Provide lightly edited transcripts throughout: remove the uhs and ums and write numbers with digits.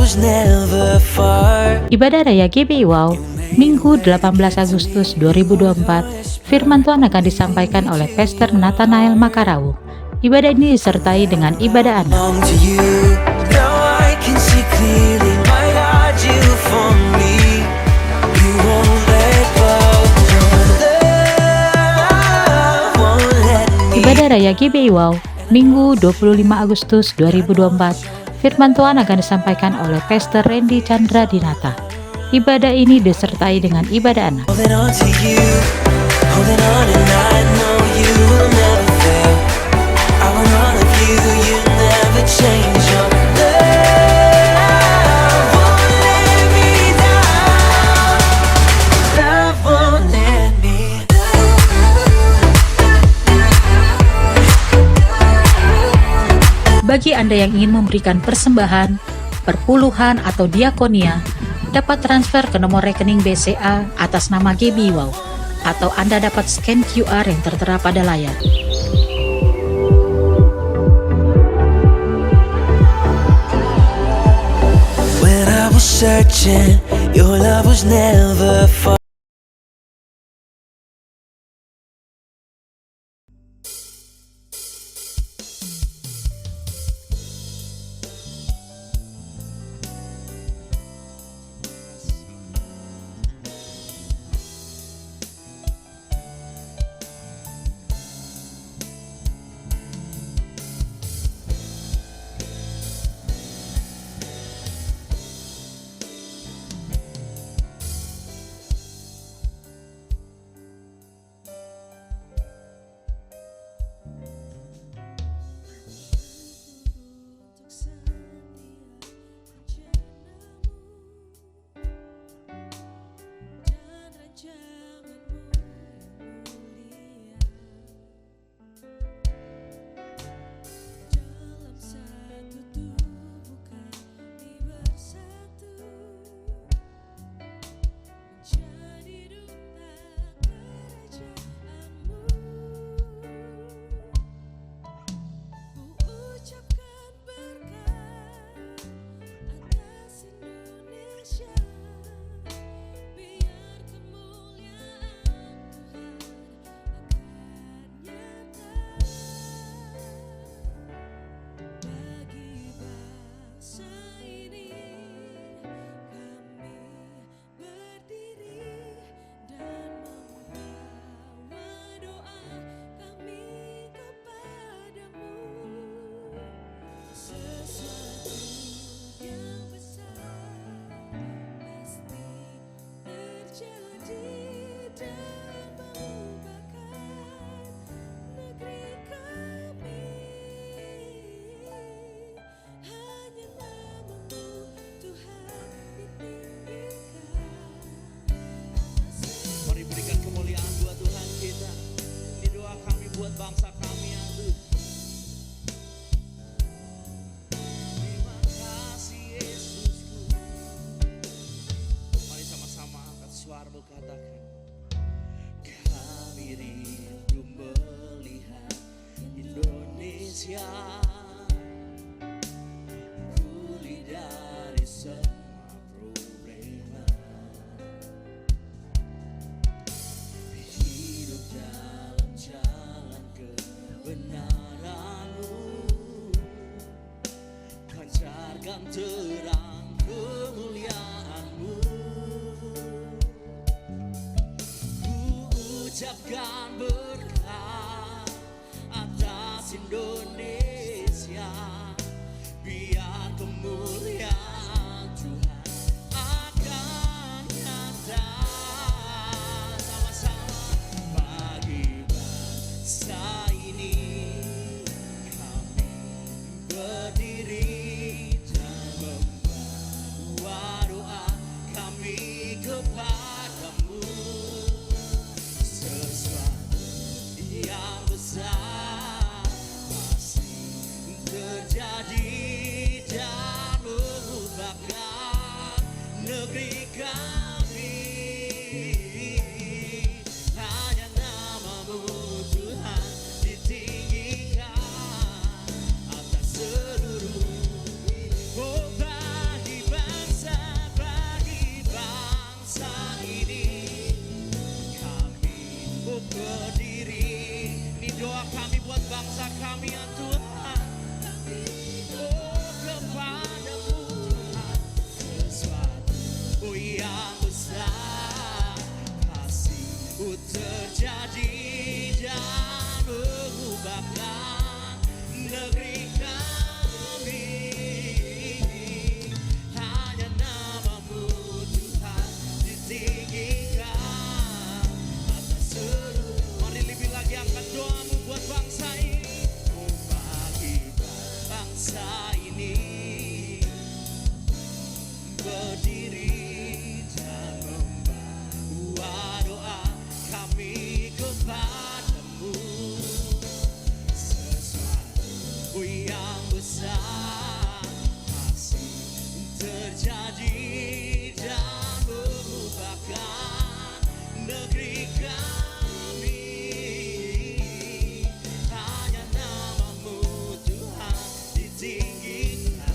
was never far. Ibadah Raya GBI Wow, Minggu 18 Agustus 2024, firman Tuhan akan disampaikan oleh Pastor Nathanael Makarau. Ibadah ini disertai dengan ibadah anak. Belong to you. Now I can see clearly, my God, you for me. You won't let go. Your love won't let me. Ibadah Raya GBI Wow, Minggu 25 Agustus 2024, firman Tuhan akan disampaikan oleh Pastor Randy Chandra Dinata. Ibadah ini disertai dengan ibadah anak. Holding on to you, holding on, and I know you will never fail. I want all of you, you never change. Your love won't let me down. Love won't let me Bagi Anda yang ingin memberikan persembahan, perpuluhan, atau diakonia, dapat transfer ke nomor rekening BCA atas nama GBI Wow, atau Anda dapat scan QR yang tertera pada layar. When I was searching, your love was never far. Mari berikan kemuliaan buat Tuhan kita. Ini doa kami buat bangsa kami ya Tuhan. Terima kasih Yesusku. Mari sama-sama angkat suaramu katakan. Kami rindu melihat Indonesia pulih dari semua problema. Hidup dalam jalan kebenaran-Mu, pancarkan terang kemuliaan-Mu. Ku ucapkan berkat atas Indonesia, biar kemuliaan Tuhan akan nyata. Sama-sama bagi bangsa ini, kami berdiri dan membawa doa kami kepadamu. Sesuatu terjadi dan mengubahkan negeri kami. Hanya namamu Tuhan ditinggikan atas seluruh. Mari lebih lagi angkat doamu buat bangsa ini, bagi bangsa ini berdiri dan membawa doa kami kepadamu. Sesuatu yang besar masih terjadi dan mengubahkan negeri kami. Hanya namamu Tuhan ditinggikan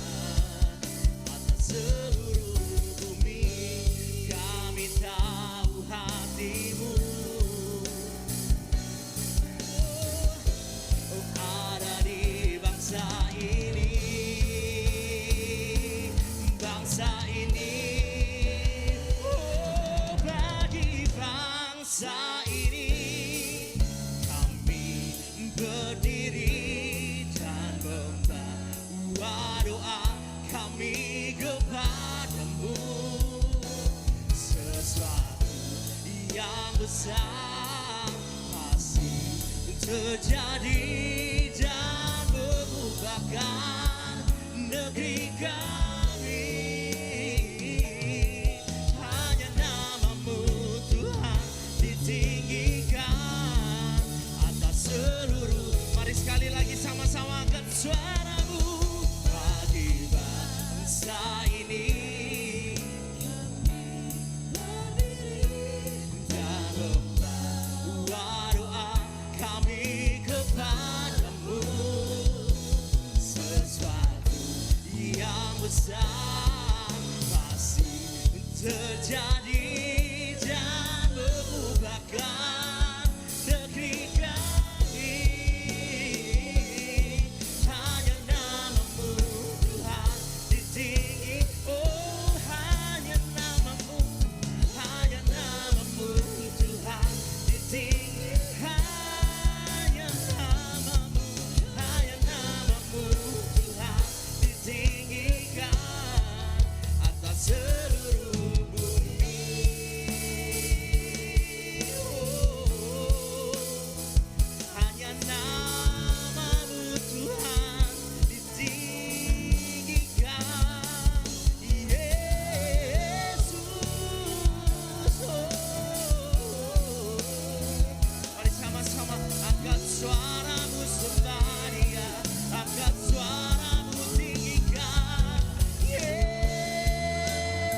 atas seluruh bumi. Kami tahu hatimu, oh, ada di bangsa ini, bangsa ini. Oh, bagi bangsa ini kami berdiri dan membawa doa kami kepadamu. Sesuatu yang besar masih terjadi dan mengubahkan negeri kami. Hanya namamu Tuhan ditinggikan atas seluruh. Mari sekali lagi sama-sama angkat suaramu. Bagi bangsa ini dan membawa doa kami kepadamu. Sesuatu yang besar masih terjadi dan mengubahkan negeri kami. Hanya namamu Tuhan ditinggi. Oh, hanya namamu Tuhan ditinggi. Hanya namamu Tuhan ditinggikan atas seluruh bumi. Oh, hanya namamu Tuhan ditinggikan, Yesus. Oh, mari sama-sama angkat suaramu sembah Dia, angkat suaramu tinggikan Yesus.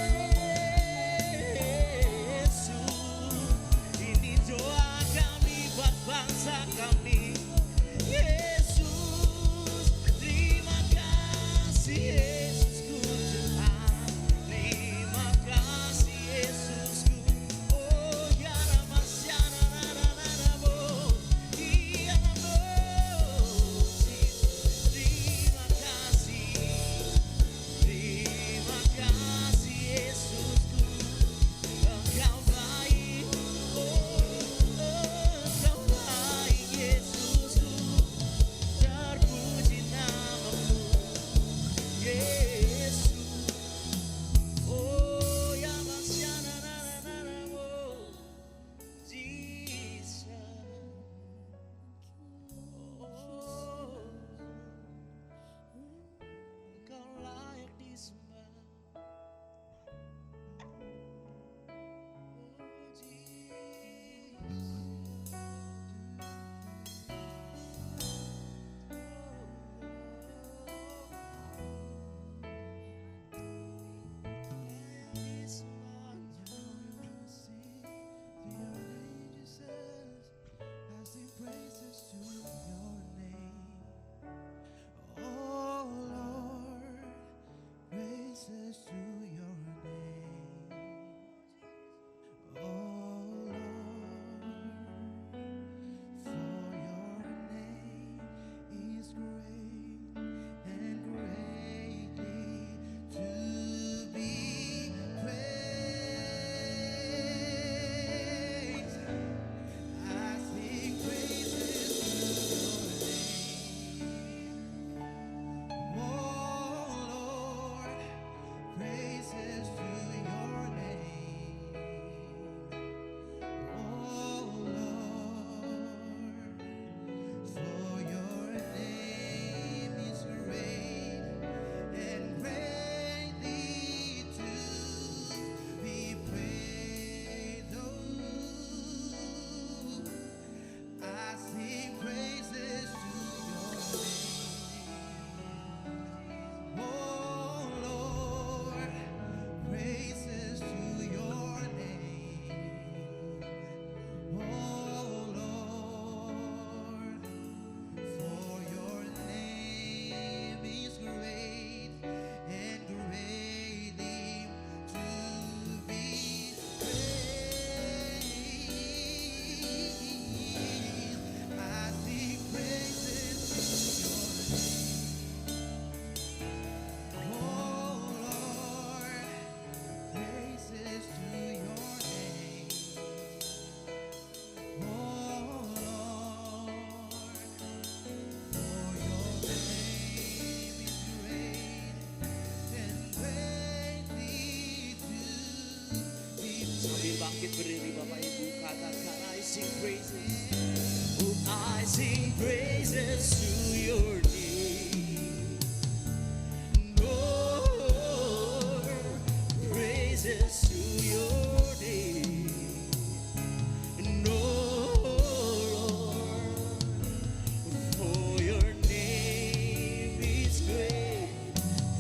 bangkit berdiri Bapak Ibu, katakan I sing praises. Oh, I sing praises to your name. Lord, praises to your name. Lord, for your name is great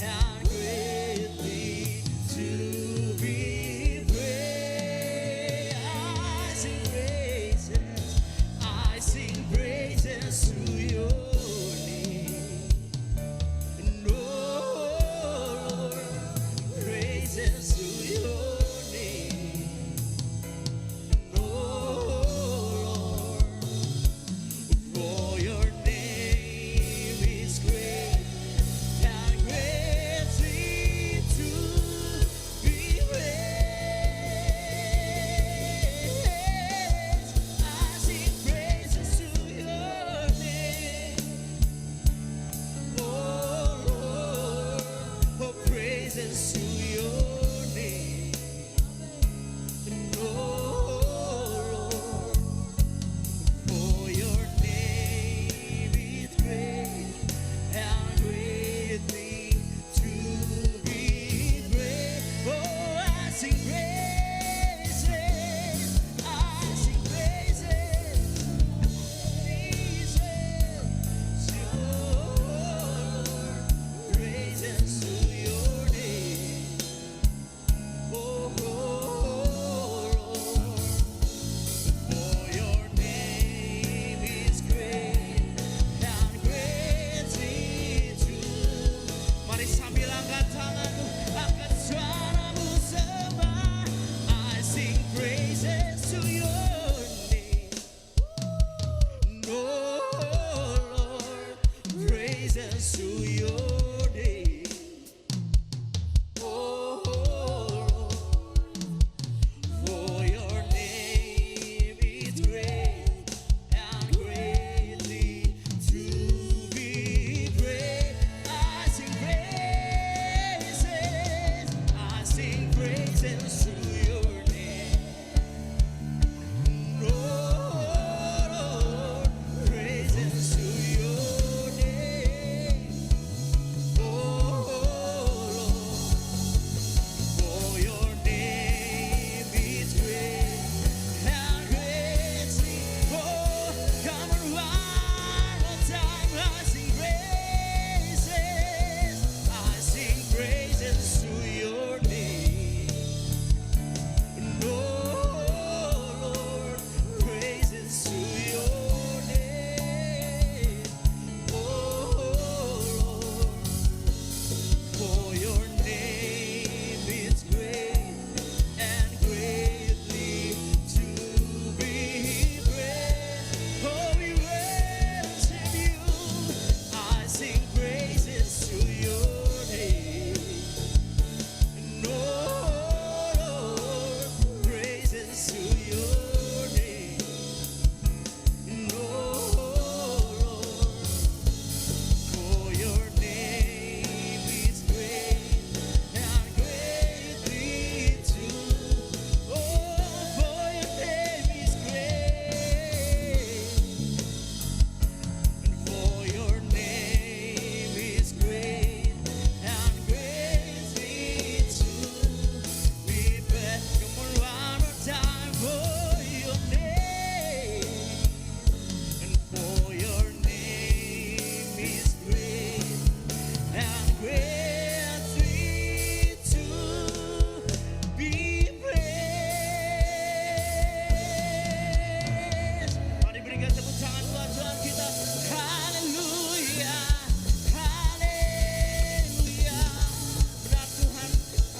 and greatly to be praised. I sing praises to your name. Lord, praises to your name. Lord, for your name is great and greatly to be praised. I sing praises to your name, oh Lord, oh praises to your name, Lord. For your name is great and greatly to be praised. Oh, I sing praises, I sing praises, praises to praises to your name. Oh, Lord. For your name is great and greatly to. Mari sambil angkat tanganmu, angkat suaramu sembah. I sing praises to your name, Lord, praises to your name, oh Lord. For your name is great and greatly to be praised. I sing praises to your name, Lord, praises to your name, oh Lord. For your name is great and greatly. Oh, come on, one more time. I sing praises. I sing praises to your name, Lord. Praises to your name, oh Lord. For your name is great and greatly to be praised. Oh, we worship you. I sing praises to your name, Lord. Praises to your name, Lord. For your name is great and greatly to. Oh, for your name is great, and for your name is great and greatly to be praised. Come on, one more time. For your name. And for your name is great and greatly to be praised. Mari berikan tepuk tangan buat Tuhan kita. Haleluya, haleluya. Benar Tuhan,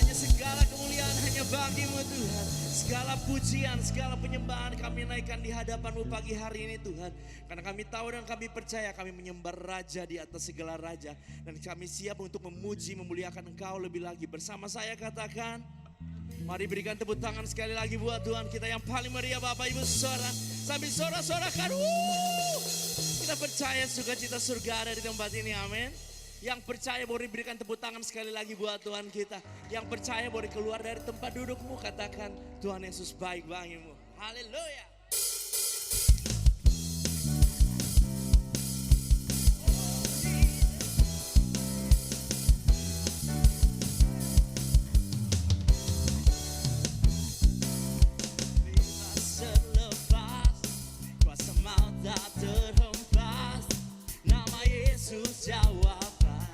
hanya segala kemuliaan hanya bagi-Mu Tuhan. Segala pujian, segala penyembahan kami naikkan di hadapan-Mu pagi hari ini Tuhan. Karena kami tahu dan kami percaya kami menyembah Raja di atas segala Raja. Dan kami siap untuk memuji, memuliakan Engkau lebih lagi. Bersama saya katakan, mari berikan tepuk tangan sekali lagi buat Tuhan kita yang paling meriah Bapak Ibu Saudara. Sambil sorak-sorakan, kita percaya sukacita surga ada di tempat ini, amin. Yang percaya boleh berikan tepuk tangan sekali lagi buat Tuhan kita. Yang percaya boleh keluar dari tempat dudukmu, katakan Tuhan Yesus baik bagimu. Haleluya. Selepas kuasa maut tak terhempas, nama Yesus jawaban,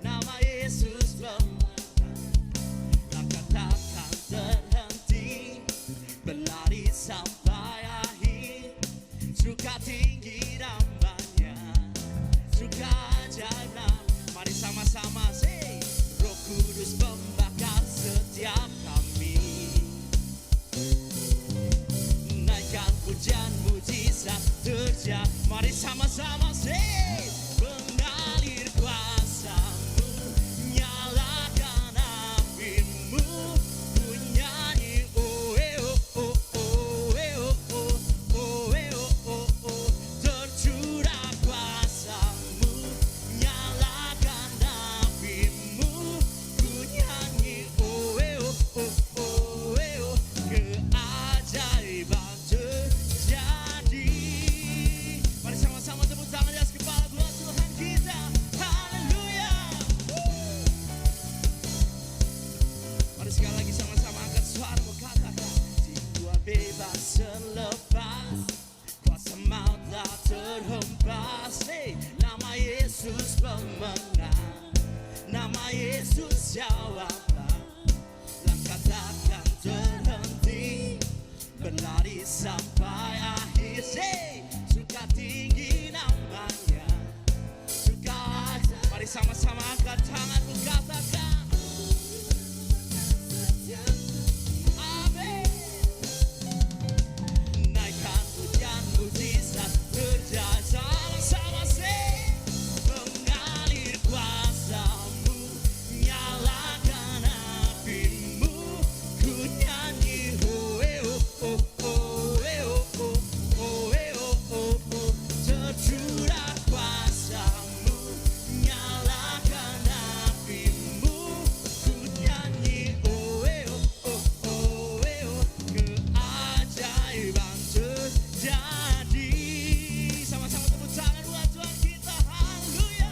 nama Yesus pemenang. Langkah takkan terhenti, berlari sampai akhir. Suka tinggi namanya, suka ajaib nama. Mari sama-sama say, Roh Kudus membakar setiap kami. Naikkan pujian mujizat terjadi. Mari sama-sama say, mengalir kuasamu, nyalakan apimu, ku nyanyi oh oh oh oh oh oh oh oh. Tercurah kuasamu, nyalakan apimu, ku nyanyi oh oh oh oh. Keajaiban terjadi. Mari sama-sama tepuk tangan di atas kepala buat Tuhan kita. Haleluya. Mari sekali lagi sama-sama angkat suara katakan, jiwa bebas selepas kuasa maut tak terhempas. Hey, nama Yesus pemenang, nama Yesus jawaban. Langkah takkan terhenti, berlari sampai akhir. Say, suka tinggi namanya, suka ajaib. Mari sama-sama angkat tanganmu katakan amin. Naikkan pujian mujizat terjadi. Sama-sama say, mengalir kuasamu, nyalakan apimu, ku nyanyi oh oh oh oh oh oh oh. Tercurah kuasamu, nyalakan apimu, ku nyanyi oh oh oh oh. Keajaiban terjadi. Sama-sama tepuk tangan buat Tuhan kita. Haleluya.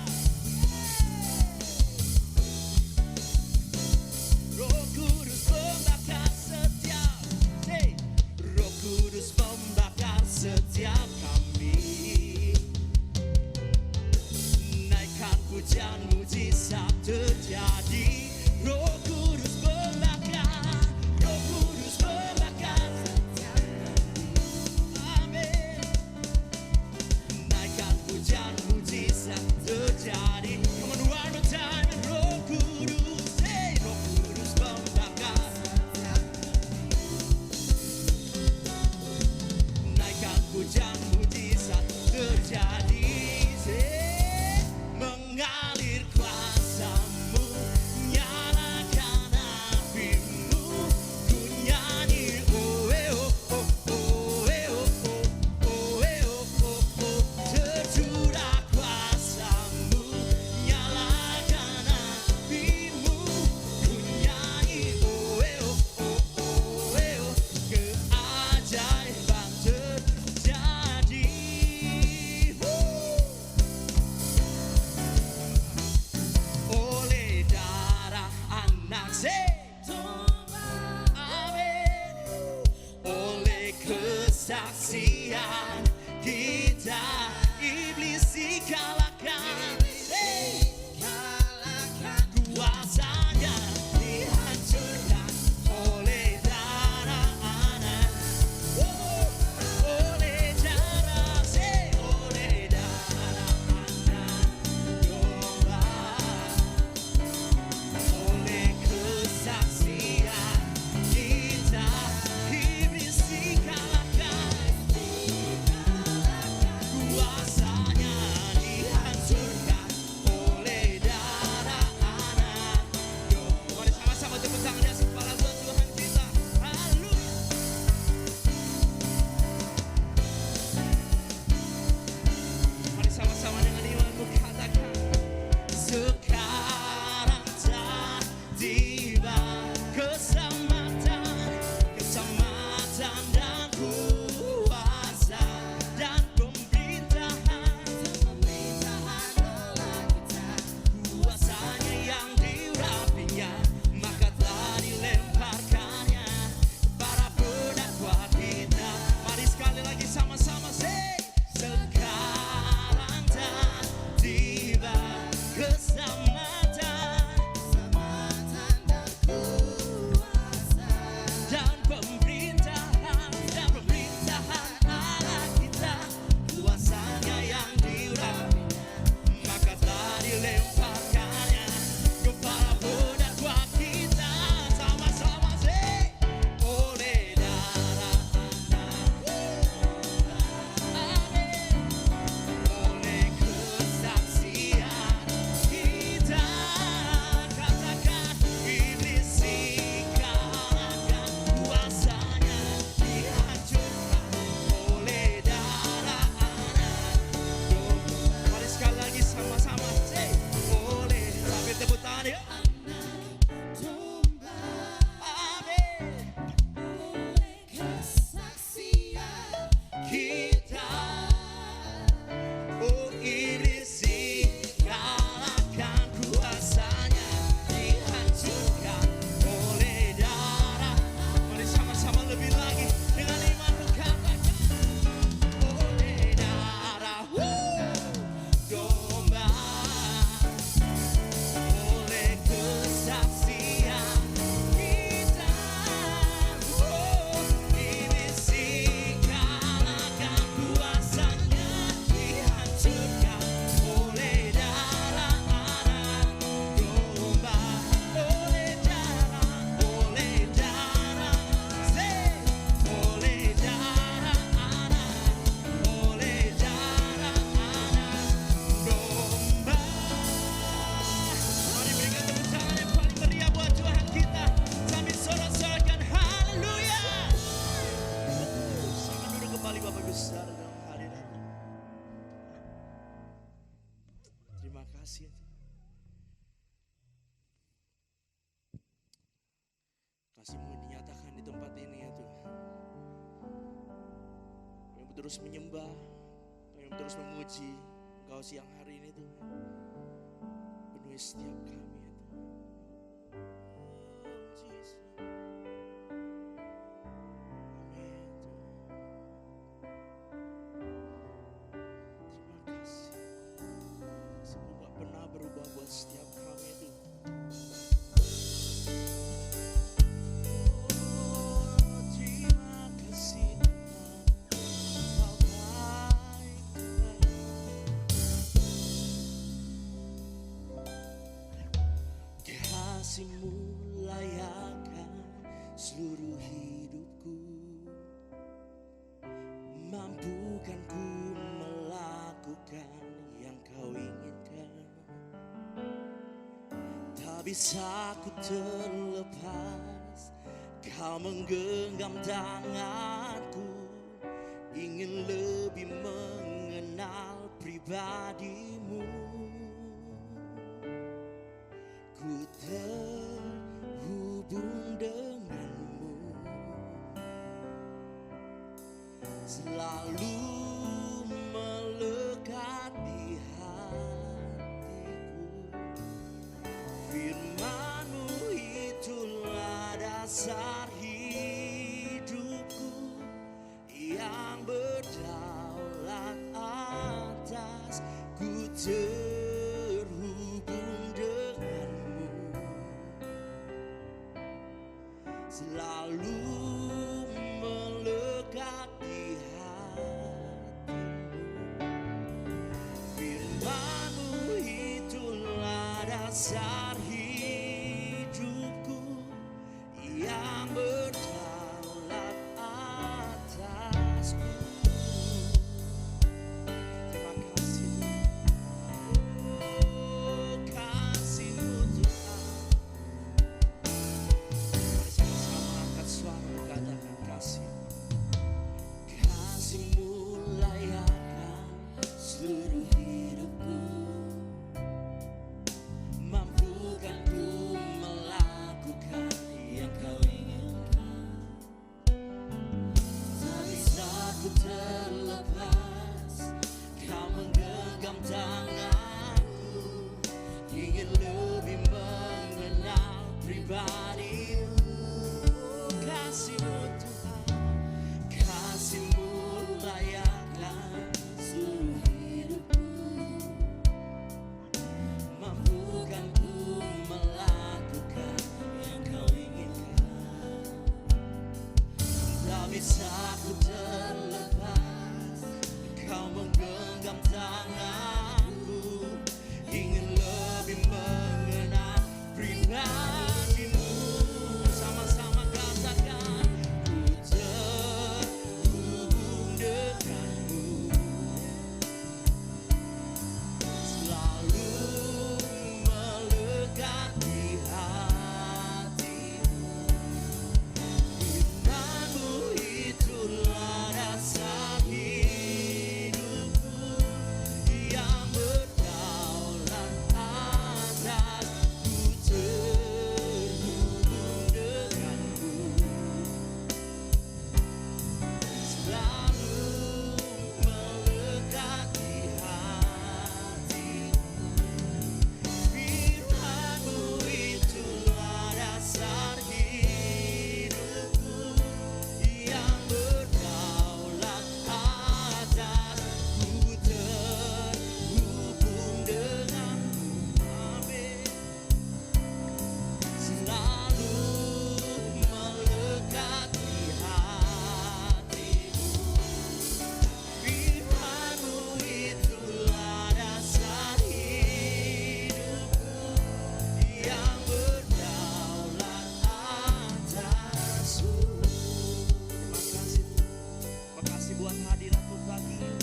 Roh Kudus membakar setiap, hey, Roh Kudus membakar setiap kami. Naikkan pujian mujizat terjadi. Roh Kudus membakar, Roh Kudus membakar setiap kami. Amin. Naikkan pujian mujizat terjadi. Come on, one more time. Roh Kudus, hey, Roh Kudus membakar. Naikkan pujian mujizat terjadi. Say, mengalir kuasamu, nyalakan apimu, ku nyanyi oh oh oh oh oh oh oh. Tercurah kuasamu, nyalakan apimu, ku nyanyi oh oh oh. Keajaiban terjadi. Oleh darah anak amin. Oleh kesaksian kita, iblis dikalahkan. Kuasanya dihancurkan oleh darah anak. Oleh darah oleh darah anak domba. Oleh kesaksian tempat ini ya Tuhan. Kami mau terus menyembah, kami mau terus memuji Engkau siang hari ini Tuhan. Penuhi setiap kami ya Tuhan. Oh Jesus. Amin Tuhan. Terima kasih. Semoga pernah berubah buat setiap kami Tuhan. Kasih-Mu layakkan seluruh hidupku, mampukan ku melakukan yang Kau inginkan. Tak bisa ku terlepas, Kau menggenggam tanganku, ingin lebih mengenal pribadi-Mu. Ku terhubung denganmu, selalu melekat di hatiku. Firman-Mu itulah dasar hidupku, yang berdaulat atas. Ku terhubung denganmu, selalu melekat di hatimu. Firman-Mu itulah dasar hidupku, yang berdaulat atasku. Terima kasih. Oh, kasih-Mu Tuhan. Mari sama-sama angkat suara berkatakan kasih. Kasih-Mu layakkan seluruh hidupku, mampukan ku melakukan yang Kau inginkan. Tak bisa ku terlepas, Kau menggenggam tanganku, ingin lebih mengenal pribadi-Mu. Kasih-Mu Tuhan, kasih-Mu layakkan seluruh hidupku, mampukan ku melakukan yang Kau inginkan. Tak bisa ku terlepas, Kau menggenggam tanganku, ingin lebih mengenal pribadi-Mu. Sama-sama katakan, ku terhubung denganmu, selalu melekat di hatimu. Firman-Mu itulah dasar hidupku, yang berdaulat atas. Ku terhubung denganmu, selalu melekat di hatimu. Firman-Mu itulah dasar hidupku, yang berdaulat atas. Ku terhubung denganmu, amin. Selalu melekat di hatimu. Firman-Mu itulah dasar hidupku, yang berdaulat atasku. Terima kasih Tuhan. Terima kasih buat hadirat-Mu pagi ini.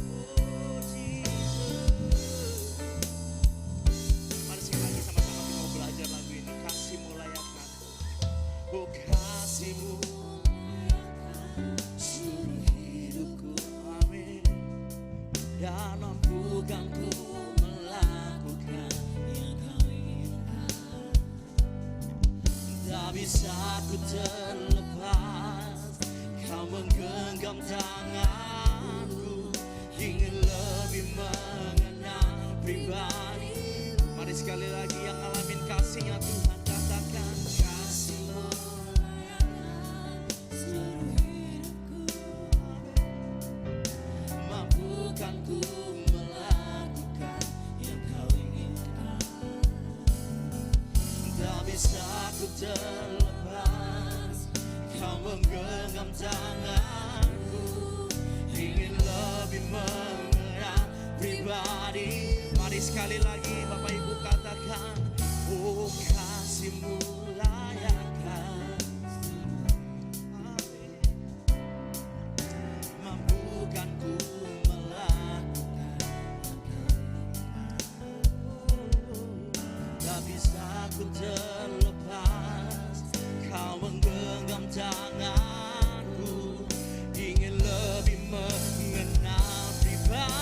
Oh Jesus. Mari sekali lagi sama-sama kita mau belajar lagu ini. Kasih-Mu layakkan. Oh kasih-Mu seluruh hidupku, amin. Dan mampukan ku melakukan yang Kau inginkan. Tak bisa bisa ku terlepas, kau menggenggam tanganku, ingin lebih mengenal pribadi. Mari sekali lagi yang ngalamin kasihnya Tuhan katakan, kasih-Mu seluruh hidupku, mampukan ku melakukan yang kau inginkan. Tak bisa ku terlepas, kau menggenggam tanganku, ingin lebih mengenal pribadi. Mari sekali lagi Bapak Ibu katakan, oh kasih-Mu layakkan, mampukan ku melakukan, tak bisa ku terlepas, kau menggenggam tanganku, ingin lebih mengenal pribadi.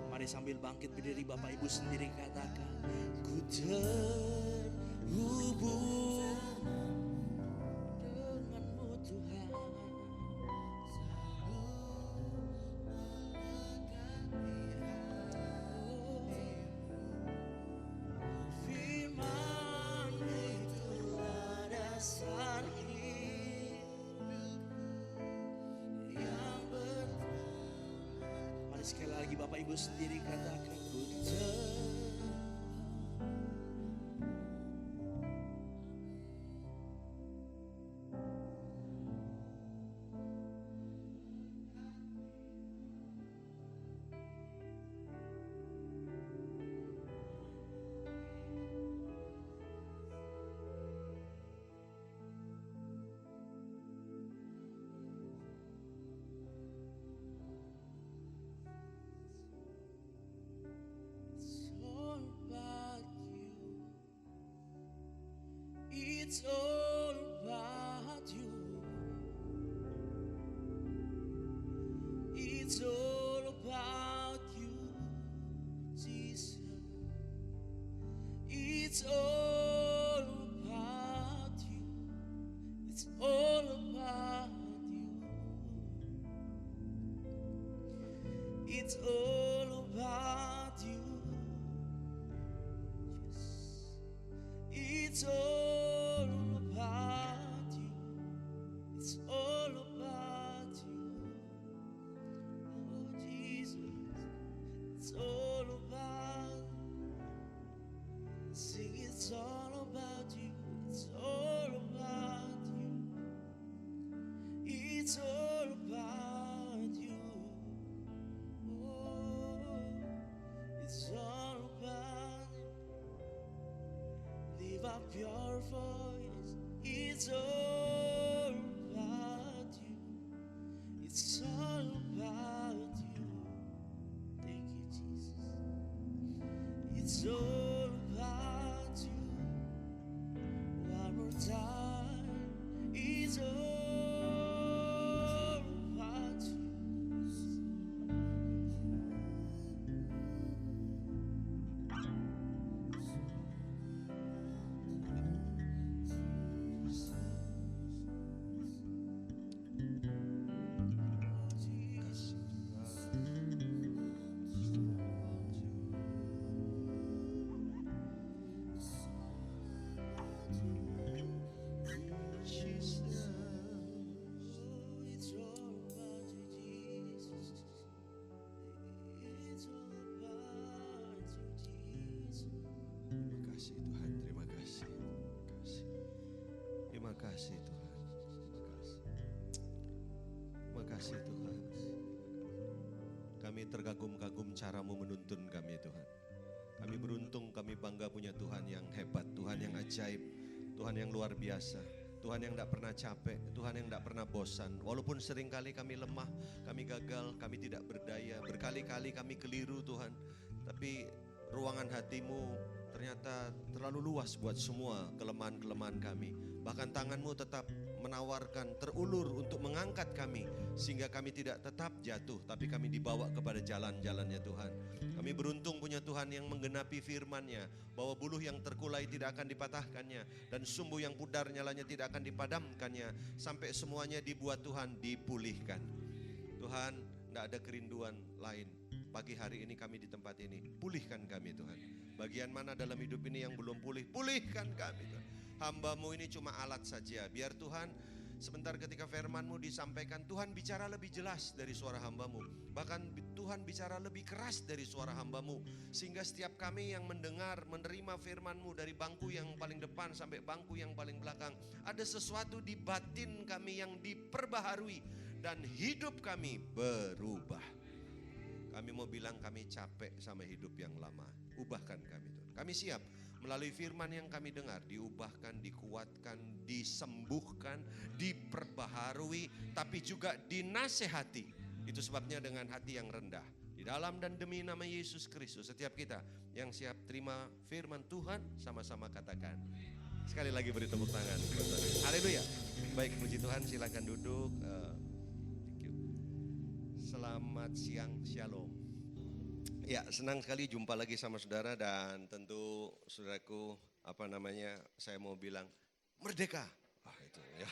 Mari sambil bangkit berdiri Bapak Ibu sendiri katakan, ku terhubung denganmu Tuhan. Firman-Mu itulah dasar sekali lagi Bapak Ibu sendiri katakan, ku it's all about you. It's all about you, Jesus. It's all about you. It's all about you. It's all about you. Yes. It's all about you. It's all about you. Oh Jesus, it's all about. Sing, it's all about you. It's all about you. It's all about you. Oh, it's all about you. Lift up your voice. It's all about you. It's all about you. Thank you, Jesus. It's all about you. One more time. It's all about you. kasih Tuhan. Terima kasih. Terima kasih Tuhan. Kami terkagum-kagum caramu menuntun kami Tuhan. Kami beruntung, kami bangga punya Tuhan yang hebat, Tuhan yang ajaib, Tuhan yang luar biasa, Tuhan yang tidak pernah capek, Tuhan yang tidak pernah bosan. Walaupun seringkali kami lemah, kami gagal, kami tidak berdaya, berkali-kali kami keliru Tuhan. Tapi ruangan hatimu ternyata terlalu luas buat semua kelemahan-kelemahan kami. Bahkan tanganmu tetap menawarkan, terulur untuk mengangkat kami. Sehingga kami tidak tetap jatuh, tapi kami dibawa kepada jalan-jalannya Tuhan. Kami beruntung punya Tuhan yang menggenapi firman-Nya, bahwa buluh yang terkulai tidak akan dipatahkannya, dan sumbu yang pudar nyalanya tidak akan dipadamkannya, sampai semuanya dibuat Tuhan dipulihkan. Tuhan, tidak ada kerinduan lain. Pagi hari ini kami di tempat ini, pulihkan kami Tuhan. Bagian mana dalam hidup ini yang belum pulih, pulihkan kami Tuhan. Hamba-Mu ini cuma alat saja. Biar Tuhan sebentar ketika firman-Mu disampaikan, Tuhan bicara lebih jelas dari suara hamba-Mu. Bahkan Tuhan bicara lebih keras dari suara hamba-Mu. Sehingga setiap kami yang mendengar, menerima firman-Mu dari bangku yang paling depan sampai bangku yang paling belakang, ada sesuatu di batin kami yang diperbaharui dan hidup kami berubah. Kami mau bilang kami capek sama hidup yang lama. Ubahkan kami Tuhan. Kami siap melalui firman yang kami dengar, diubahkan, dikuatkan, disembuhkan, diperbaharui, tapi juga dinasehati. Itu sebabnya dengan hati yang rendah, di dalam dan demi nama Yesus Kristus, setiap kita yang siap terima firman Tuhan, sama-sama katakan. Sekali lagi beri tepuk tangan. Haleluya. Baik, puji Tuhan, silakan duduk. Thank you. Selamat siang, shalom. Ya, senang sekali jumpa lagi sama saudara, dan tentu saudaraku, saya mau bilang merdeka. Itu ya.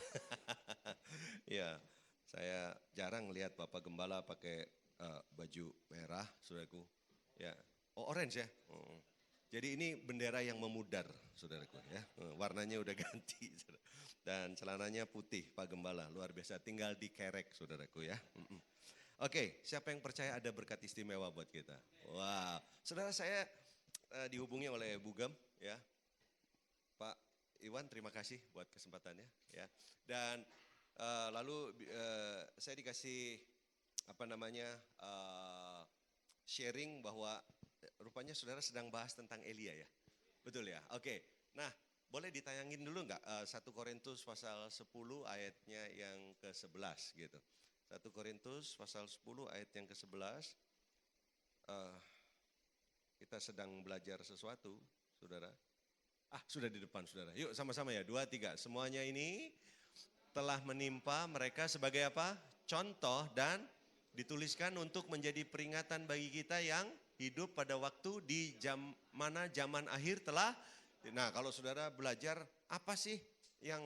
Ya, saya jarang lihat Bapak Gembala pakai baju merah, saudaraku. Ya, orange ya. Jadi ini bendera yang memudar, saudaraku ya. Warnanya udah ganti. Dan celananya putih Pak Gembala, luar biasa, tinggal dikerek saudaraku ya. Oke, siapa yang percaya ada berkat istimewa buat kita? Wah, saudara, saya dihubungi oleh Bu Gem ya. Pak Iwan, terima kasih buat kesempatannya ya. Dan lalu saya dikasih sharing bahwa rupanya saudara sedang bahas tentang Elia ya. Betul ya? Oke. Nah, boleh ditayangin dulu enggak 1 Korintus pasal 10 ayatnya yang ke-11 gitu. 1 Korintus pasal 10 ayat yang ke-11. Kita sedang belajar sesuatu, saudara. Sudah di depan saudara. Yuk sama-sama ya, 2, 3. Semuanya ini telah menimpa mereka sebagai apa? Contoh, dan dituliskan untuk menjadi peringatan bagi kita yang hidup pada waktu di mana zaman akhir telah. Nah, kalau saudara belajar apa sih yang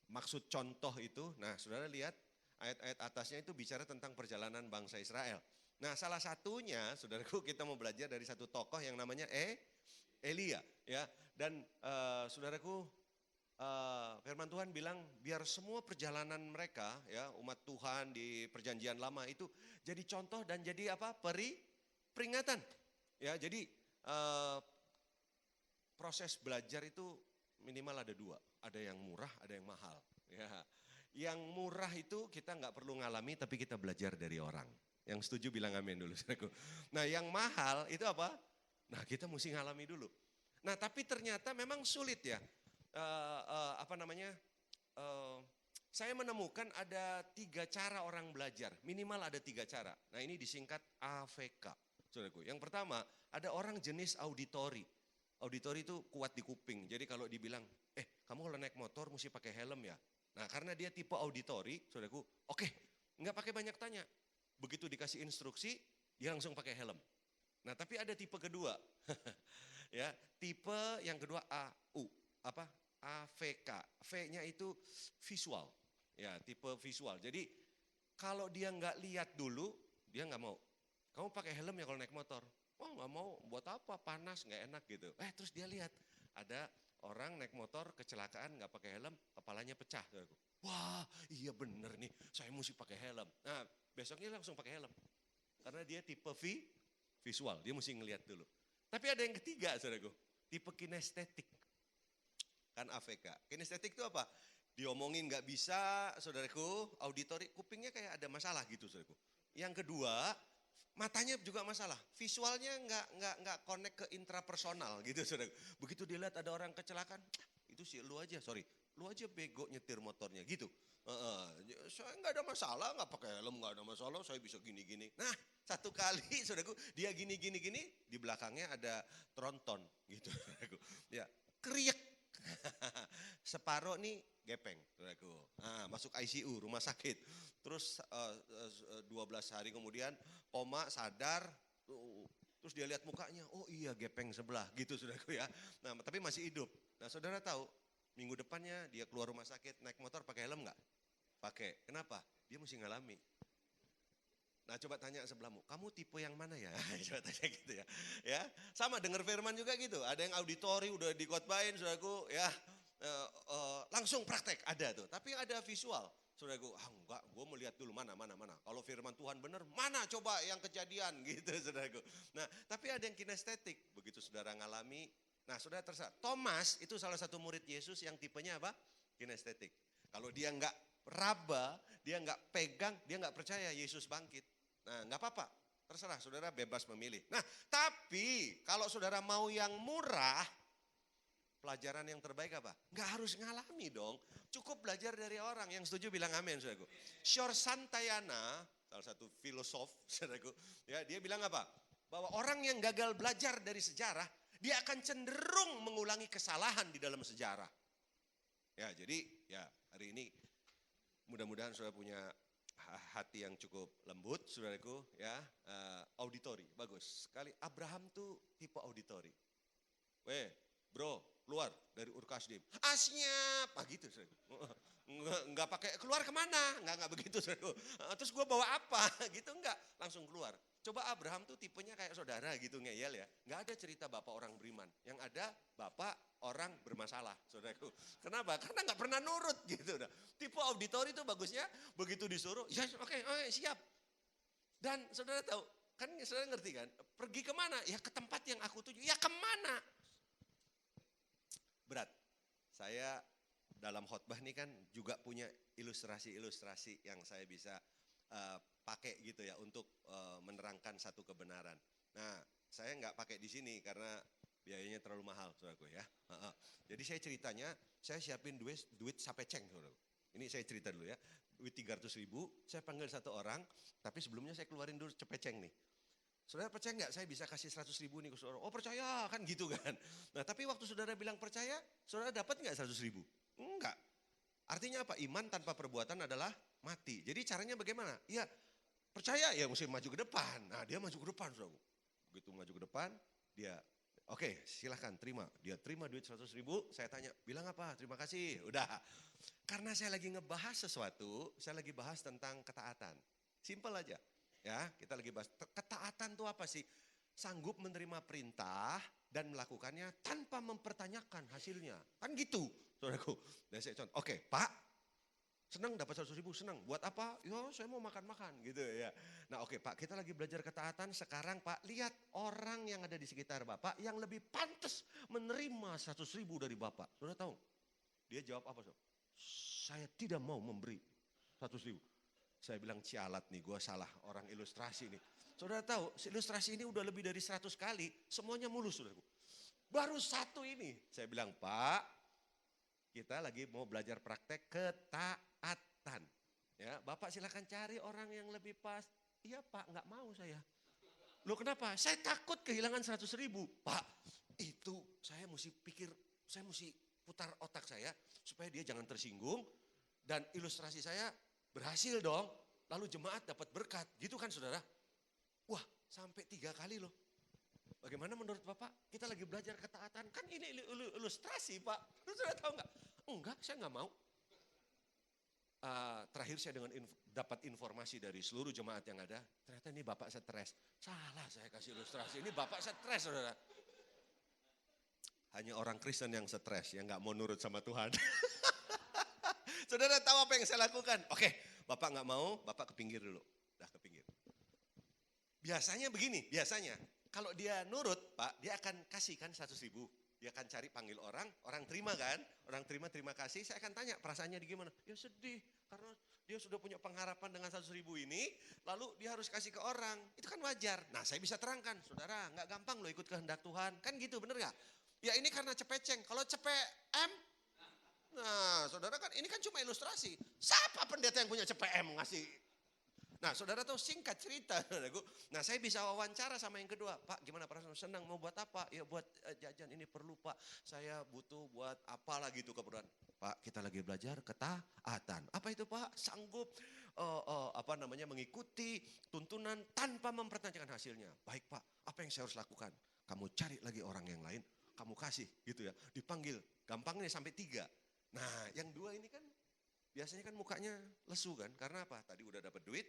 maksud contoh itu, nah saudara lihat ayat-ayat atasnya itu bicara tentang perjalanan bangsa Israel. Nah, salah satunya, saudaraku, kita mau belajar dari satu tokoh yang namanya Elia ya. Dan saudaraku, firman Tuhan bilang biar semua perjalanan mereka ya, umat Tuhan di perjanjian lama itu jadi contoh dan jadi apa? Peringatan. Ya, jadi proses belajar itu minimal ada 2. Ada yang murah, ada yang mahal. Ya, yang murah itu kita nggak perlu ngalami, tapi kita belajar dari orang. Yang setuju bilang amin dulu. Nah, yang mahal itu apa? Nah, kita mesti ngalami dulu. Nah, tapi ternyata memang sulit ya. Saya menemukan ada 3 cara orang belajar. Minimal ada 3 cara. Nah, ini disingkat AVK. Saudaraku. Yang pertama, ada orang jenis auditori. Auditori itu kuat di kuping. Jadi kalau dibilang, kamu kalau naik motor mesti pakai helm ya. Nah, karena dia tipe auditori, saudaraku, oke, nggak pakai banyak tanya. Begitu dikasih instruksi, dia langsung pakai helm. Nah, tapi ada tipe kedua. Ya, tipe yang kedua AVK. V-nya itu visual. Ya, tipe visual. Jadi kalau dia nggak lihat dulu, dia nggak mau. Kamu pakai helm ya kalau naik motor. Oh, nggak mau, buat apa? Panas, nggak enak gitu. Terus dia lihat ada orang naik motor kecelakaan nggak pakai helm, kepalanya pecah. Wah, iya bener nih, saya mesti pakai helm. Nah, besoknya langsung pakai helm. Karena dia tipe visual, dia mesti ngelihat dulu. Tapi ada yang ketiga, saudaraku, tipe kinestetik. kan AVK. Kinestetik itu apa? Diomongin nggak bisa, saudaraku, auditori, kupingnya kayak ada masalah gitu, saudaraku. Yang kedua, matanya juga masalah, visualnya nggak connect ke intrapersonal gitu, saudaraku. Begitu dilihat ada orang kecelakaan, itu sih lu aja bego nyetir motornya gitu. Saya nggak ada masalah, nggak pakai helm nggak ada masalah, saya bisa gini-gini. Nah, satu kali saudaraku dia gini, di belakangnya ada tronton gitu, saudaraku. Ya, kriek. Separuh nih gepeng, saudaraku. Nah, masuk ICU, rumah sakit. Terus 12 hari kemudian koma, sadar, terus dia lihat mukanya, oh iya gepeng sebelah gitu, saudaraku ya. Nah, tapi masih hidup. Nah, saudara tahu, minggu depannya dia keluar rumah sakit, naik motor pakai helm nggak? Pakai. Kenapa? Dia mesti ngalami. Nah, coba tanya sebelahmu, kamu tipe yang mana ya? Coba tanya gitu ya. Ya, sama dengar firman juga gitu. Ada yang auditori udah dikotbahin, saudaraku, ya. Langsung praktek ada tuh. Tapi ada visual. Saudaraku, enggak, gue mau lihat dulu mana. Kalau firman Tuhan benar, mana coba yang kejadian gitu, saudaraku. Nah, tapi ada yang kinestetik. Begitu saudara ngalami. Nah, saudara terserah. Thomas itu salah satu murid Yesus yang tipenya apa? Kinestetik. Kalau dia enggak raba, dia enggak pegang, dia enggak percaya Yesus bangkit. Nah, enggak apa-apa. Terserah, saudara bebas memilih. Nah, tapi kalau saudara mau yang murah, pelajaran yang terbaik apa? Enggak harus ngalami dong. Cukup belajar dari orang. Yang setuju bilang amin, saudaraku. Shor Santayana, salah satu filosof, saudaraku, ya, dia bilang apa? Bahwa orang yang gagal belajar dari sejarah, dia akan cenderung mengulangi kesalahan di dalam sejarah. Ya, jadi ya hari ini mudah-mudahan saudara punya hati yang cukup lembut, saudaraku, ya. Auditori, bagus sekali. Abraham tuh tipe auditori. Weh, bro, keluar dari Ur Kasdim. Siap, gitu, saudaraku. Enggak pakai keluar kemana, enggak begitu, saudaraku. Terus gue bawa apa, gitu enggak, langsung keluar. Coba Abraham tuh tipenya kayak saudara gitu, ngeyel ya. Enggak ada cerita bapak orang beriman, yang ada bapak orang bermasalah, saudaraku. Kenapa? Karena enggak pernah nurut gitu. Tipe auditori itu bagusnya begitu disuruh, ya oke, siap. Dan saudara tahu, kan saudara ngerti kan, pergi kemana? Ya ke tempat yang aku tuju, ya kemana? Berat. Saya dalam khotbah ini kan juga punya ilustrasi-ilustrasi yang saya bisa pakai gitu ya untuk menerangkan satu kebenaran. Nah, saya nggak pakai di sini karena biayanya terlalu mahal, saudaraku ya. Jadi saya ceritanya, saya siapin duit sapeceng, saudaraku. Ini saya cerita dulu ya, duit 300.000, saya panggil satu orang, tapi sebelumnya saya keluarin dulu cepeceng nih. Saudara percaya nggak saya bisa kasih 100.000 nih ke saudara? Oh percaya, kan gitu kan. Nah tapi waktu saudara bilang percaya, saudara dapat nggak 100.000? Enggak. Artinya apa? Iman tanpa perbuatan adalah mati. Jadi caranya bagaimana? Ya percaya ya mesti maju ke depan. Nah dia maju ke depan, saudara. Begitu maju ke depan, dia oke, silahkan terima. Dia terima duit 100.000, saya tanya, bilang apa? Terima kasih, udah. Karena saya lagi ngebahas sesuatu, saya lagi bahas tentang ketaatan. Simpel aja. Ya, kita lagi bahas ketaatan itu apa sih? Sanggup menerima perintah dan melakukannya tanpa mempertanyakan hasilnya. Kan gitu, saudaraku. Dan saya contoh, oke, Pak, senang dapat 100.000, senang. Buat apa? Ya, saya mau makan-makan gitu ya. Nah, oke, Pak, kita lagi belajar ketaatan. Sekarang, Pak, lihat orang yang ada di sekitar Bapak yang lebih pantas menerima 100.000 dari Bapak. Saudara tahu? Dia jawab apa, saudara? Saya tidak mau memberi 100.000. Saya bilang cialat nih, gue salah orang ilustrasi nih. Saudara tahu, ilustrasi ini udah lebih dari 100 kali, semuanya mulus, saudaraku. Baru satu ini, saya bilang, Pak, kita lagi mau belajar praktek ketaatan. Ya, Bapak silakan cari orang yang lebih pas. Iya Pak, nggak mau saya. Loh kenapa? Saya takut kehilangan 100.000. Pak, itu saya mesti pikir, saya mesti putar otak saya supaya dia jangan tersinggung dan ilustrasi saya berhasil dong, lalu jemaat dapat berkat, gitu kan saudara? Wah, sampai 3 kali loh. Bagaimana menurut Bapak? Kita lagi belajar ketaatan, kan ini ilustrasi Pak. Lu sudah tahu nggak? Enggak, saya nggak mau. Terakhir saya dapat informasi dari seluruh jemaat yang ada, ternyata ini Bapak stres. Salah saya kasih ilustrasi, ini Bapak stres saudara. Hanya orang Kristen yang stres, yang nggak mau nurut sama Tuhan. Saudara tahu apa yang saya lakukan? Oke, Bapak nggak mau, Bapak ke pinggir dulu. Dah ke pinggir. Biasanya begini, biasanya. Kalau dia nurut, Pak, dia akan kasihkan 100.000. dia akan cari panggil orang terima kan, orang terima kasih, saya akan tanya perasaannya dia gimana. Ya sedih, karena dia sudah punya pengharapan dengan 100.000 ini, lalu dia harus kasih ke orang, itu kan wajar. Nah saya bisa terangkan, saudara nggak gampang loh ikut kehendak Tuhan, kan gitu bener gak? Ya ini karena cepeceng, kalau cepem, nah saudara kan ini kan cuma ilustrasi, siapa pendeta yang punya cepem ngasih. Nah saudara tahu singkat cerita, saudaraku. Nah saya bisa wawancara sama yang kedua, Pak gimana perasaan senang, mau buat apa? Ya buat jajan ini perlu Pak, saya butuh buat apalah gitu keperluan. Pak kita lagi belajar ketaatan, apa itu Pak? Sanggup mengikuti tuntunan tanpa mempertanyakan hasilnya. Baik Pak, apa yang saya harus lakukan? Kamu cari lagi orang yang lain, kamu kasih gitu ya, dipanggil, gampangnya sampai 3. Nah yang 2 ini kan biasanya kan mukanya lesu kan, karena apa? Tadi udah dapat duit,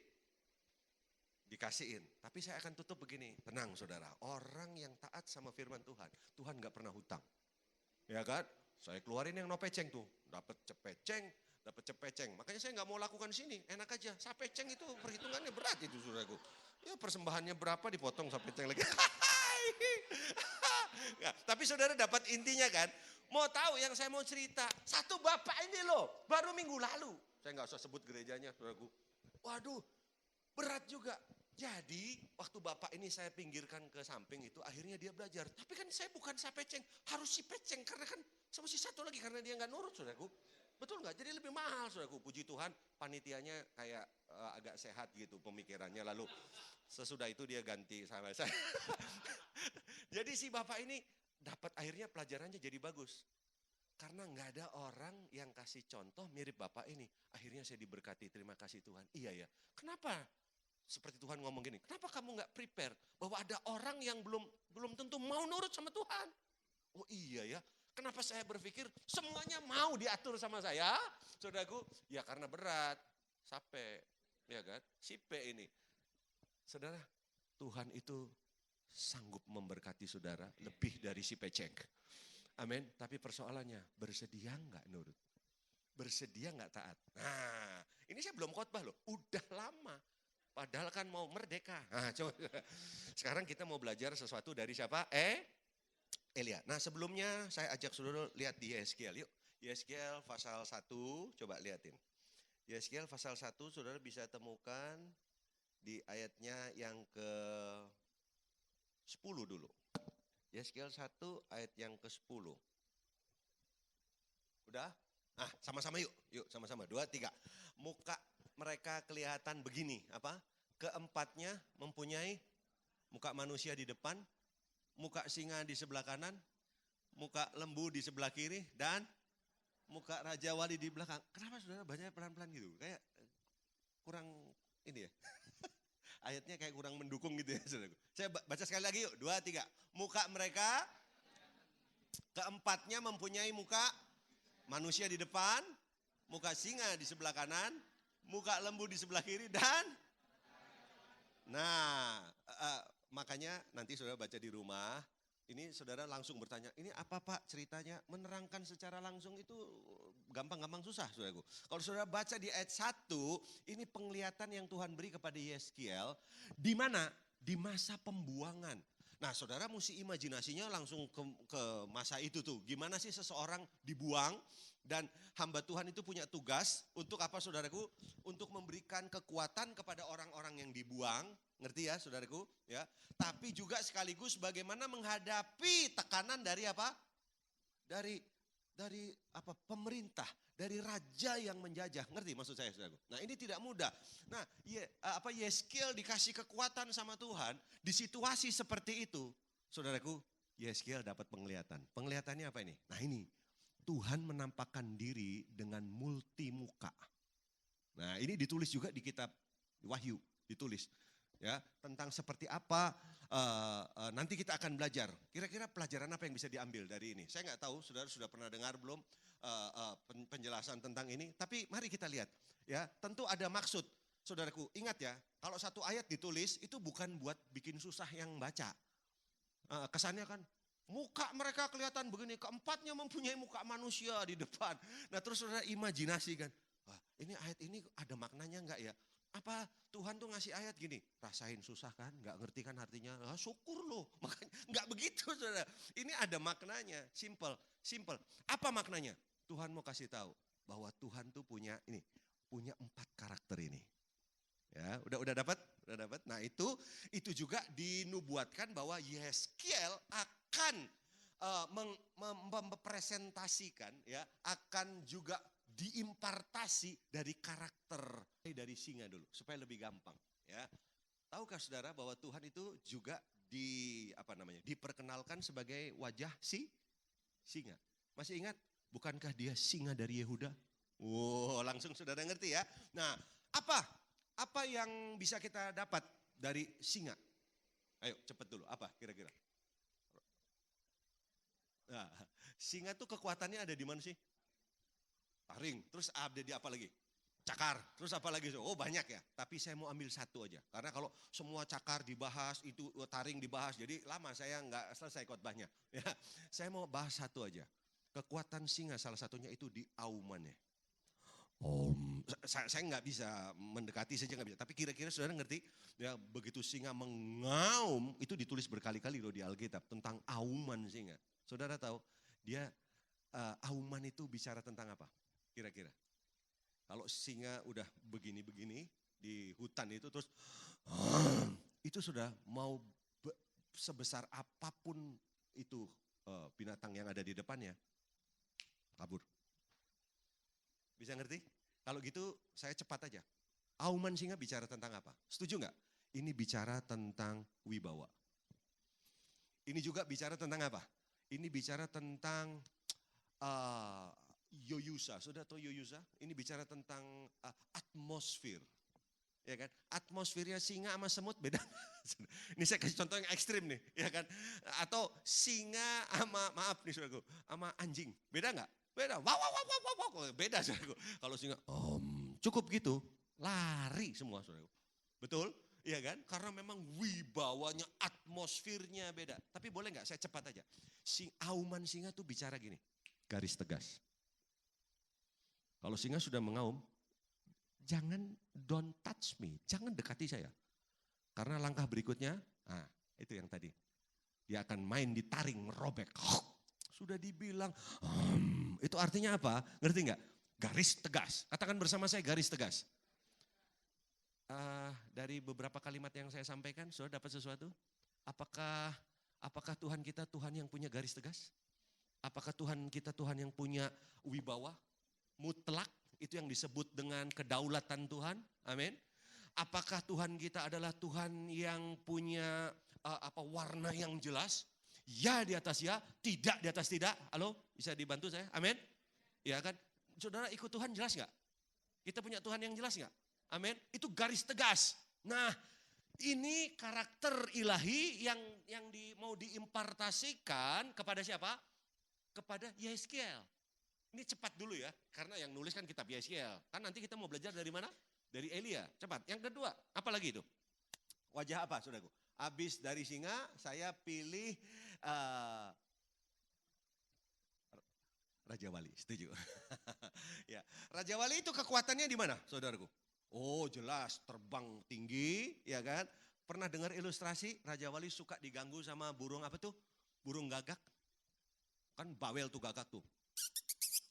dikasihin. Tapi saya akan tutup begini, tenang saudara, orang yang taat sama firman Tuhan, Tuhan gak pernah hutang. Ya kan? Saya keluarin yang no peceng tuh, dapat cepeceng. Makanya saya gak mau lakukan sini, enak aja. Sapeceng itu perhitungannya berat itu saudaraku. Ya persembahannya berapa dipotong sapeceng lagi. Nah, tapi saudara dapat intinya kan? Mau tahu yang saya mau cerita, satu bapak ini loh, baru minggu lalu. Saya gak usah sebut gerejanya saudaraku. Waduh, berat juga. Jadi waktu bapak ini saya pinggirkan ke samping itu, akhirnya dia belajar. Tapi kan saya bukan sapeceng, harus si peceng. Karena kan sama si satu lagi, karena dia gak nurut saudaraku. Betul gak? Jadi lebih mahal saudaraku. Puji Tuhan panitianya kayak agak sehat gitu pemikirannya. Lalu sesudah itu dia ganti sama saya. Jadi si bapak ini dapat akhirnya pelajarannya jadi bagus. Karena nggak ada orang yang kasih contoh mirip bapak ini. Akhirnya saya diberkati, terima kasih Tuhan. Iya ya, kenapa? Seperti Tuhan ngomong gini, kenapa kamu nggak prepare bahwa ada orang yang belum tentu mau nurut sama Tuhan? Oh iya ya, kenapa saya berpikir semuanya mau diatur sama saya? Saudaraku, ya karena berat, capek, ya kan? Sipe ini. Saudara, Tuhan itu sanggup memberkati saudara lebih dari si peceng. Amin. Tapi persoalannya, bersedia nggak nurut? Bersedia nggak taat? Nah, ini saya belum khotbah loh, udah lama. Padahal kan mau merdeka. Nah, coba. Sekarang kita mau belajar sesuatu dari siapa? Elia. Nah sebelumnya saya ajak saudara lihat di Yeskiel. Yuk, Yeskiel pasal 1, coba lihatin. Yeskiel pasal 1 saudara bisa temukan di ayatnya yang ke 10 dulu. Yeskiel 1 ayat yang ke 10. Udah? Ah, sama-sama yuk. Yuk sama-sama. 2, 3. Muka mereka kelihatan begini, apa? Keempatnya mempunyai muka manusia di depan, muka singa di sebelah kanan, muka lembu di sebelah kiri, dan muka raja wali di belakang. Kenapa saudara banyak pelan-pelan gitu? Kayak kurang ini ya. Ayatnya kayak kurang mendukung gitu ya saudara. Saya baca sekali lagi yuk, 2, 3. Muka mereka keempatnya mempunyai muka manusia di depan, muka singa di sebelah kanan, muka lembu di sebelah kiri, dan makanya nanti saudara baca di rumah, ini saudara langsung bertanya, ini apa Pak ceritanya? Menerangkan secara langsung itu gampang-gampang susah saudaraku. Kalau saudara baca di ayat 1, ini penglihatan yang Tuhan beri kepada Yeskiel, di mana? Di masa pembuangan. Nah saudara mesti imajinasinya langsung ke masa itu tuh. Gimana sih seseorang dibuang dan hamba Tuhan itu punya tugas untuk apa saudaraku? Untuk memberikan kekuatan kepada orang-orang yang dibuang. Ngerti ya saudaraku? Ya. Tapi juga sekaligus bagaimana menghadapi tekanan dari apa? Dari apa? Pemerintah. Dari raja yang menjajah. Ngerti maksud saya saudaraku? Nah ini tidak mudah. Nah Yeskiel dikasih kekuatan sama Tuhan. Di situasi seperti itu. Saudaraku, Yeskiel dapat penglihatan. Penglihatannya apa ini? Nah ini. Tuhan menampakkan diri dengan multi muka. Nah ini ditulis juga di kitab Wahyu. Ditulis. Ya, tentang seperti apa nanti kita akan belajar. Kira-kira pelajaran apa yang bisa diambil dari ini? Saya nggak tahu, saudara sudah pernah dengar belum penjelasan tentang ini? Tapi mari kita lihat. Ya, tentu ada maksud, saudaraku. Ingat ya, kalau satu ayat ditulis itu bukan buat bikin susah yang baca. Kesannya kan, muka mereka kelihatan begini, keempatnya mempunyai muka manusia di depan. Nah terus saudara imajinasi kan, wah ini ayat ini ada maknanya enggak ya? Apa Tuhan tuh ngasih ayat gini, rasain susah kan, nggak ngerti kan artinya, syukur loh. Makanya nggak begitu saudara. Ini ada maknanya, simple, simple. Apa maknanya? Tuhan mau kasih tahu bahwa Tuhan tuh punya ini, punya 4 karakter ini. Ya, udah dapat, udah dapat. Nah itu juga dinubuatkan bahwa Yeskiel akan mempresentasikan, ya, akan juga diimpartasi dari karakter dari singa dulu supaya lebih gampang, ya. Tahukah saudara bahwa Tuhan itu juga diperkenalkan sebagai wajah singa. Masih ingat? Bukankah dia singa dari Yehuda? Wow, langsung saudara ngerti ya. Nah, apa yang bisa kita dapat dari singa? Ayo cepet dulu, apa kira-kira? Nah, singa tuh kekuatannya ada di mana sih? Taring, terus ada di apa lagi? Cakar, terus apa lagi? Oh banyak ya, tapi saya mau ambil satu aja. Karena kalau semua cakar dibahas, itu taring dibahas, jadi lama saya nggak selesai khotbahnya. Ya, saya mau bahas satu aja. Kekuatan singa salah satunya itu di aumannya. Saya nggak bisa mendekati saja nggak bisa. Tapi kira-kira saudara ngerti? Ya begitu singa mengaum, itu ditulis berkali-kali loh di Alkitab tentang auman singa. Saudara tahu dia auman itu bicara tentang apa? Kira-kira. Kalau singa udah begini-begini di hutan itu terus itu sudah mau sebesar apapun itu binatang yang ada di depannya kabur. Bisa ngerti? Kalau gitu saya cepat aja. Auman singa bicara tentang apa? Setuju nggak? Ini bicara tentang wibawa. Ini juga bicara tentang apa? Ini bicara tentang yoyusa. Sudah tahu yoyusa? Ini bicara tentang atmosfer. Ya kan? Atmosfernya singa sama semut beda. Ini saya kasih contoh yang ekstrim nih, ya kan? Atau singa sama, maaf nih saudaraku, sama anjing. Beda nggak? Beda. Wow, wow, wow, wow, wow. Beda saudaraku. Kalau singa, cukup gitu, lari semua saudaraku. Betul? Iya kan? Karena memang wibawanya, atmosfernya beda. Tapi boleh nggak saya cepat aja. Auman singa tuh bicara gini, garis tegas. Kalau singa sudah mengaum, jangan don't touch me, jangan dekati saya. Karena langkah berikutnya, itu yang tadi. Dia akan main di taring, merobek. Sudah dibilang, itu artinya apa? Ngerti nggak? Garis tegas. Katakan bersama saya garis tegas. Dari beberapa kalimat yang saya sampaikan, sudah dapat sesuatu? Apakah Tuhan kita Tuhan yang punya garis tegas? Apakah Tuhan kita Tuhan yang punya wibawa? Mutlak, itu yang disebut dengan kedaulatan Tuhan. Amin. Apakah Tuhan kita adalah Tuhan yang punya warna yang jelas? Ya di atas ya, tidak di atas tidak. Halo, bisa dibantu saya? Amin. Ya kan? Saudara ikut Tuhan jelas nggak? Kita punya Tuhan yang jelas nggak? Amin. Itu garis tegas. Nah, ini karakter ilahi yang mau diimpartasikan kepada siapa? Kepada Yeskiel. Ini cepat dulu ya, karena yang nulis kan kitab Yeskiel. Kan nanti kita mau belajar dari mana? Dari Elia. Cepat. Yang kedua, apa lagi itu? Wajah apa, saudaraku? Habis dari singa, saya pilih Raja Wali. Setuju? Ya, Raja Wali itu kekuatannya di mana, saudaraku? Oh, jelas terbang tinggi, ya kan? Pernah dengar ilustrasi Raja Wali suka diganggu sama burung apa tuh? Burung gagak. Kan bawel tuh gagak tuh.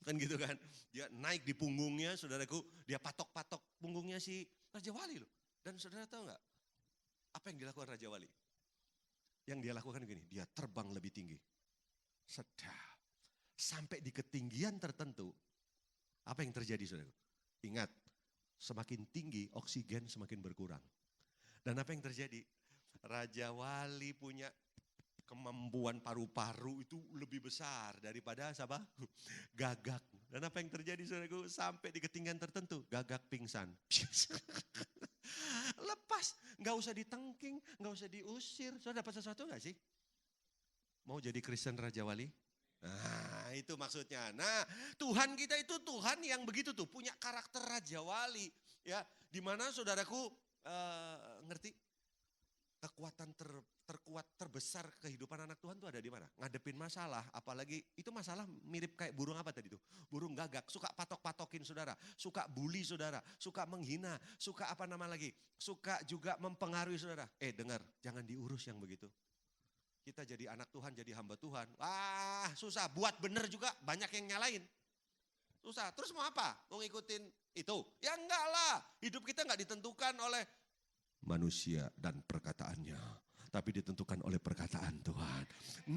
Kan gitu kan, dia naik di punggungnya, saudaraku, dia patok-patok punggungnya si Raja Wali loh. Dan saudara tahu nggak, apa yang dilakukan Raja Wali? Yang dia lakukan gini, dia terbang lebih tinggi. Sedap. Sampai di ketinggian tertentu, apa yang terjadi saudaraku? Ingat, semakin tinggi oksigen semakin berkurang. Dan apa yang terjadi? Raja Wali punya kemampuan paru-paru itu lebih besar daripada siapa? Gagak. Dan apa yang terjadi saudaraku? Sampai di ketinggian tertentu, gagak pingsan. Lepas, nggak usah ditengking, nggak usah diusir. Saudara dapat sesuatu nggak sih? Mau jadi Kristen Raja Wali? Nah itu maksudnya. Nah Tuhan kita itu Tuhan yang begitu tuh, punya karakter Raja Wali. Ya, dimana saudaraku ngerti? kekuatan terkuat, terbesar kehidupan anak Tuhan tuh ada di mana? Ngadepin masalah, apalagi itu masalah mirip kayak burung apa tadi tuh? Burung gagak, suka patok-patokin saudara, suka bully saudara, suka menghina, suka apa nama lagi? Suka juga mempengaruhi saudara. Dengar, jangan diurus yang begitu. Kita jadi anak Tuhan, jadi hamba Tuhan. Wah susah, buat bener juga banyak yang nyalain. Susah, terus mau apa? Mau ngikutin itu? Ya enggak lah, hidup kita enggak ditentukan oleh manusia dan perkataannya, tapi ditentukan oleh perkataan Tuhan.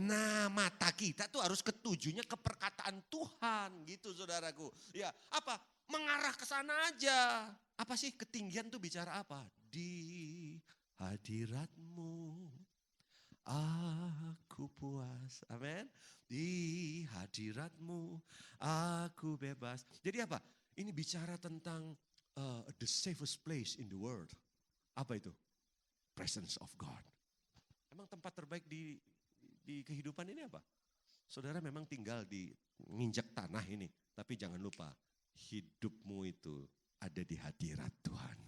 Nah, mata kita tuh harus ketujuhnya ke perkataan Tuhan gitu saudaraku. Ya, apa? Mengarah ke sana aja. Apa sih ketinggian tuh bicara apa? Di hadiratmu aku puas. Amin. Di hadiratmu aku bebas. Jadi apa? Ini bicara tentang the safest place in the world. Apa itu? Presence of God. Emang tempat terbaik di kehidupan ini apa? Saudara memang tinggal di nginjak tanah ini. Tapi jangan lupa, hidupmu itu ada di hadirat Tuhan.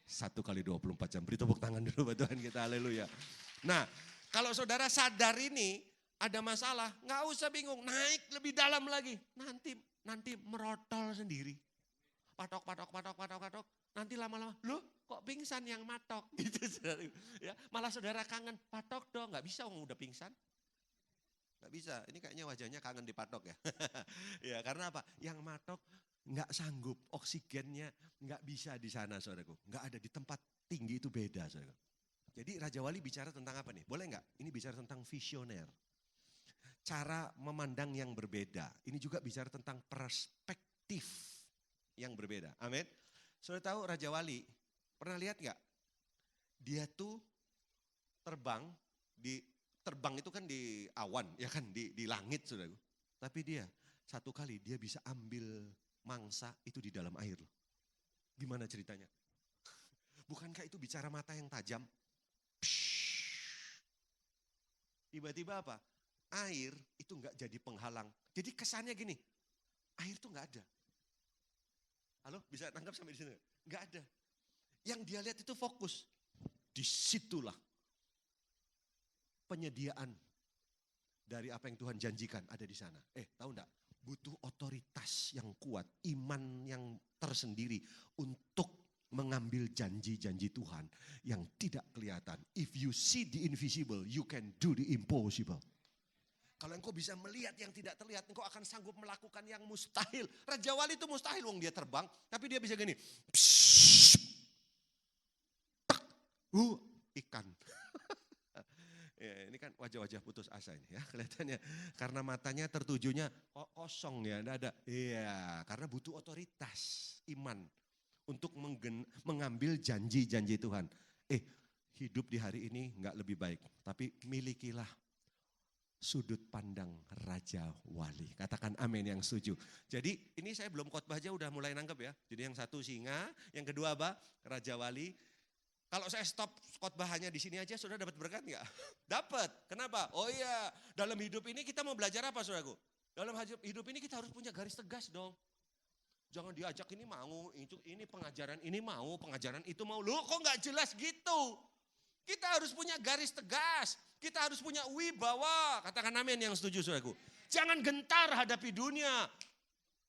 1 kali 24 jam. Beri tepuk tangan dulu buat Tuhan kita, haleluya. Nah, kalau saudara sadar ini ada masalah, nggak usah bingung, naik lebih dalam lagi. Nanti merotol sendiri. Patok. Nanti lama-lama, loh kok pingsan yang matok? Gitu saudara. Ya, malah saudara kangen, patok dong, nggak bisa udah pingsan. Nggak bisa, ini kayaknya wajahnya kangen dipatok ya. Ya karena apa? Yang matok nggak sanggup, oksigennya nggak bisa di sana saudaraku. Nggak ada di tempat tinggi itu beda saudaraku. Jadi Raja Wali bicara tentang apa nih? Boleh nggak? Ini bicara tentang visioner. Cara memandang yang berbeda. Ini juga bicara tentang perspektif yang berbeda. Amin. Sudah tahu Raja Wali, pernah lihat nggak? Dia tuh terbang itu kan di awan, ya kan di langit saudaraku. Tapi dia satu kali dia bisa ambil mangsa itu di dalam air loh. Gimana ceritanya? Bukankah itu bicara mata yang tajam? Tiba-tiba apa? Air itu enggak jadi penghalang. Jadi kesannya gini, air tuh enggak ada. Halo, bisa tangkap sampai di sini? Enggak ada. Yang dia lihat itu fokus. Disitulah penyediaan dari apa yang Tuhan janjikan ada di sana. Tahu enggak? Butuh otoritas yang kuat, iman yang tersendiri untuk mengambil janji-janji Tuhan yang tidak kelihatan. If you see the invisible, you can do the impossible. Kalau engkau bisa melihat yang tidak terlihat, engkau akan sanggup melakukan yang mustahil. Raja Wali itu mustahil, wong dia terbang, tapi dia bisa gini. Ikan. Ya, ini kan wajah-wajah putus asa ini ya kelihatannya. Karena matanya tertujunya kosong ya, enggak ada. Iya, karena butuh otoritas, iman untuk mengambil janji-janji Tuhan. Hidup di hari ini enggak lebih baik, tapi milikilah sudut pandang Raja Wali. Katakan amin yang setuju. Jadi ini saya belum khotbah aja udah mulai nangkep ya. Jadi yang satu singa, yang kedua apa? Raja Wali. Kalau saya stop khotbah hanya di sini aja, saudara dapat berkat enggak? Dapat. Kenapa? Oh iya, dalam hidup ini kita mau belajar apa saudaraku? Dalam hidup ini kita harus punya garis tegas dong. Jangan diajak ini mau, ini pengajaran ini mau, pengajaran itu mau. Loh kok enggak jelas gitu? Kita harus punya garis tegas. Kita harus punya wibawa. Katakan amin yang setuju saudaraku. Jangan gentar hadapi dunia.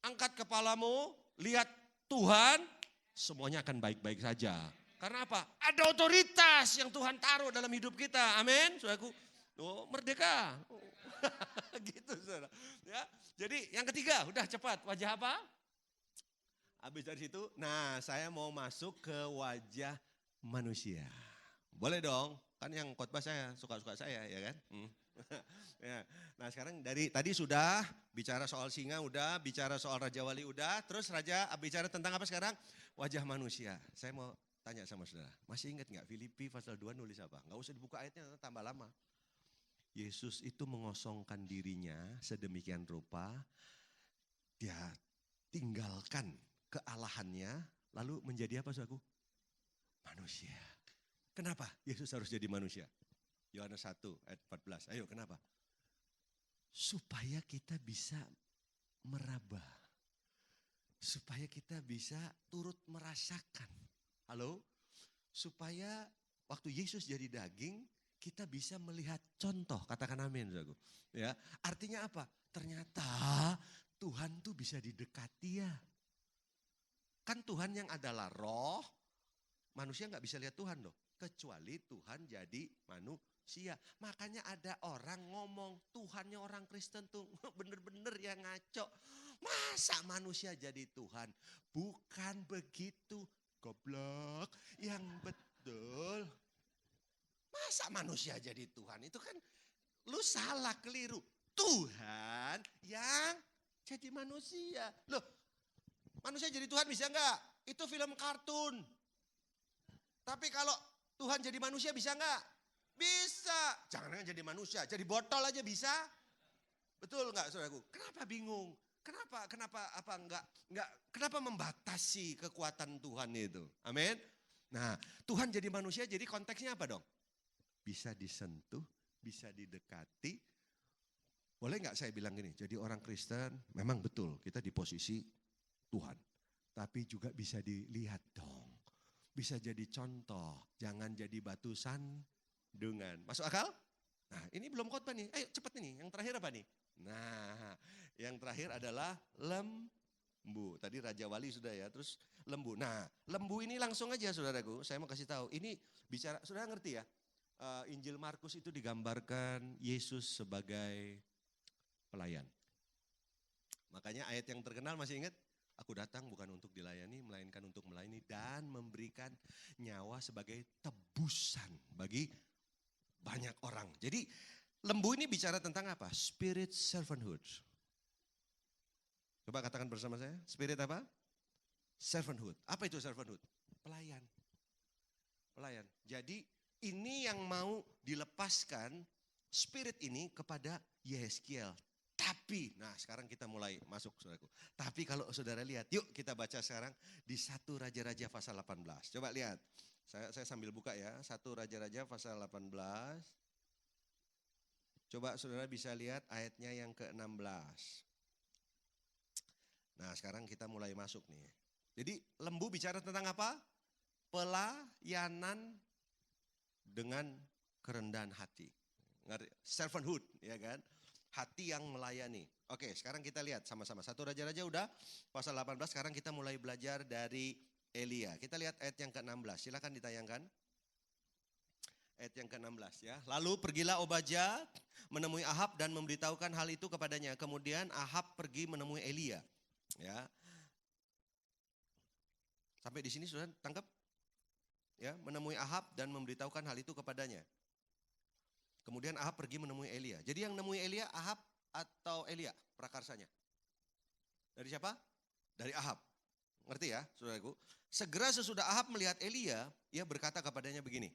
Angkat kepalamu, lihat Tuhan, semuanya akan baik-baik saja. Karena apa? Ada otoritas yang Tuhan taruh dalam hidup kita. Amin, saudaraku. Merdeka. Gitu saudara. Ya. Jadi yang ketiga, udah cepat. Wajah apa? Habis dari situ, nah saya mau masuk ke wajah manusia. Boleh dong, kan yang khotbah saya, suka-suka saya ya kan. Ya. Nah sekarang dari tadi sudah bicara soal singa udah, bicara soal Raja Wali udah, terus Raja bicara tentang apa sekarang? Wajah manusia. Saya mau tanya sama saudara, masih ingat gak Filipi pasal 2 nulis apa? Gak usah dibuka ayatnya, tambah lama. Yesus itu mengosongkan dirinya sedemikian rupa, dia tinggalkan kealahannya, lalu menjadi apa saudaraku? Manusia. Kenapa Yesus harus jadi manusia? Yohanes 1 ayat 14. Ayo kenapa? Supaya kita bisa meraba. Supaya kita bisa turut merasakan. Halo? Supaya waktu Yesus jadi daging, kita bisa melihat contoh, katakan amin saudaraku. Ya, artinya apa? Ternyata Tuhan tuh bisa didekati ya. Kan Tuhan yang adalah roh, manusia nggak bisa lihat Tuhan loh. Kecuali Tuhan jadi manusia. Makanya ada orang ngomong Tuhannya orang Kristen tuh bener-bener yang ngaco. Masa manusia jadi Tuhan? Bukan begitu, goblok. Yang betul. Masa manusia jadi Tuhan? Itu kan lu salah, keliru. Tuhan yang jadi manusia. Loh, manusia jadi Tuhan bisa enggak? Itu film kartun. Tapi kalau Tuhan jadi manusia bisa enggak? Bisa. Jangan jadi manusia, jadi botol aja bisa. Betul enggak saudaraku? Kenapa bingung? Kenapa membatasi kekuatan Tuhan itu? Amin. Nah, Tuhan jadi manusia, jadi konteksnya apa dong? Bisa disentuh, bisa didekati. Boleh nggak saya bilang gini, jadi orang Kristen memang betul kita di posisi Tuhan. Tapi juga bisa dilihat dong. Bisa jadi contoh, jangan jadi batu sandungan. Masuk akal? Nah ini belum khotbah nih, ayo cepet nih, yang terakhir apa nih? Nah yang terakhir adalah lembu. Tadi Raja Wali sudah ya, terus lembu. Nah lembu ini langsung aja saudaraku, saya mau kasih tahu. Ini bicara, saudara ngerti ya? Injil Markus itu digambarkan Yesus sebagai pelayan. Makanya ayat yang terkenal masih ingat? Aku datang bukan untuk dilayani, melainkan untuk melayani dan memberikan nyawa sebagai tebusan bagi banyak orang. Jadi lembu ini bicara tentang apa? Spirit servanthood. Coba katakan bersama saya, spirit apa? Servanthood. Apa itu servanthood? Pelayan. Pelayan. Jadi ini yang mau dilepaskan spirit ini kepada Yeskiel. Tapi, nah sekarang kita mulai masuk saudaraku. Tapi kalau saudara lihat, yuk kita baca sekarang di 1 Raja-Raja pasal 18. Coba lihat, saya sambil buka ya, 1 Raja-Raja pasal 18. Coba saudara bisa lihat ayatnya yang ke-16. Nah sekarang kita mulai masuk nih. Jadi lembu bicara tentang apa? Pelayanan dengan kerendahan hati. Servanthood, ya kan? Hati yang melayani. Oke, sekarang kita lihat sama-sama. 1 Raja-Raja udah, pasal 18, sekarang kita mulai belajar dari Elia. Kita lihat ayat yang ke-16, silakan ditayangkan. Ayat yang ke-16 ya. Lalu pergilah Obadja menemui Ahab dan memberitahukan hal itu kepadanya. Kemudian Ahab pergi menemui Elia. Ya. Sampai di sini sudah tangkap? Ya, menemui Ahab dan memberitahukan hal itu kepadanya. Kemudian Ahab pergi menemui Elia. Jadi yang menemui Elia Ahab atau Elia prakarsanya? Dari siapa? Dari Ahab. Ngerti ya saudaraku? Segera sesudah Ahab melihat Elia, ia berkata kepadanya begini.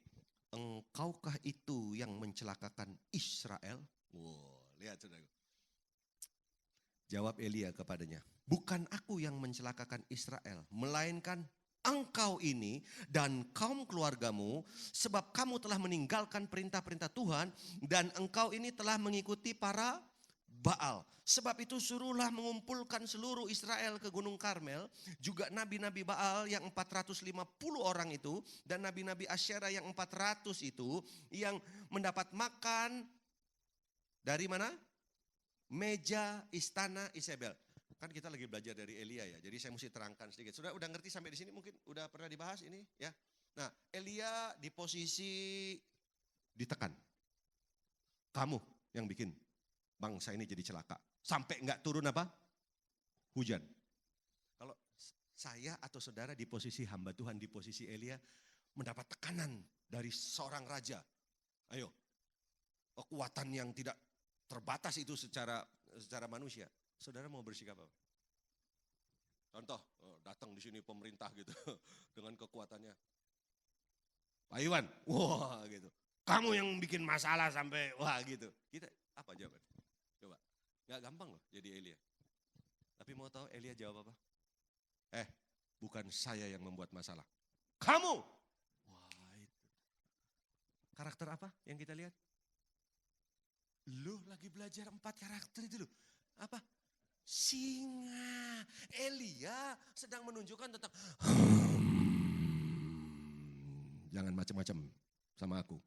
Engkaukah itu yang mencelakakan Israel? Wow, lihat saudaraku. Jawab Elia kepadanya. Bukan aku yang mencelakakan Israel, melainkan engkau ini dan kaum keluargamu, sebab kamu telah meninggalkan perintah-perintah Tuhan dan engkau ini telah mengikuti para Baal. Sebab itu suruhlah mengumpulkan seluruh Israel ke Gunung Karmel, juga nabi-nabi Baal yang 450 orang itu dan nabi-nabi Asyera yang 400 itu yang mendapat makan dari mana? Meja istana Isabel. Kan kita lagi belajar dari Elia ya, jadi saya mesti terangkan sedikit. Sudah udah ngerti sampai di sini mungkin udah pernah dibahas ini ya. Nah Elia di posisi ditekan. Kamu yang bikin bangsa ini jadi celaka. Sampai nggak turun apa? Hujan. Kalau saya atau saudara di posisi hamba Tuhan, di posisi Elia, mendapat tekanan dari seorang raja. Ayo, kekuatan yang tidak terbatas itu secara manusia. Saudara mau bersikap apa? Contoh, datang di sini pemerintah gitu dengan kekuatannya. Pak Iwan, wah gitu. Kamu yang bikin masalah sampai wah gitu. Kita apa jawaban? Coba. Gak gampang loh jadi Elia. Tapi mau tahu Elia jawab apa? Bukan saya yang membuat masalah. Kamu. Wah itu. Karakter apa yang kita lihat? Lu lagi belajar 4 karakter itu loh. Apa? Singa. Elia sedang menunjukkan tentang jangan macam-macam. sama aku.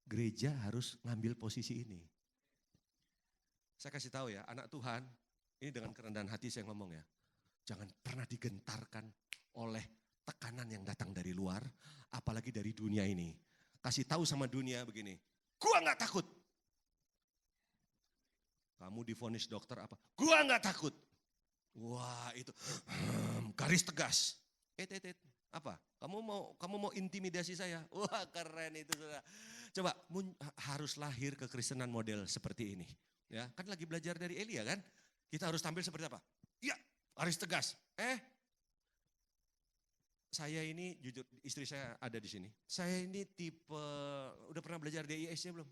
Gereja harus ngambil posisi ini. Saya kasih tahu ya, anak Tuhan, ini dengan kerendahan hati saya ngomong ya. Jangan pernah digentarkan oleh tekanan yang datang dari luar, apalagi dari dunia ini. Kasih tahu sama dunia begini, gua nggak takut. Kamu divonis dokter apa? Gua nggak takut. Wah itu garis tegas. Apa? Kamu mau intimidasi saya? Wah keren itu saudara. Coba harus lahir kekristenan model seperti ini. Ya kan lagi belajar dari Elia kan? Kita harus tampil seperti apa? Ya garis tegas. Saya ini jujur istri saya ada di sini. Saya ini tipe udah pernah belajar DISC belum?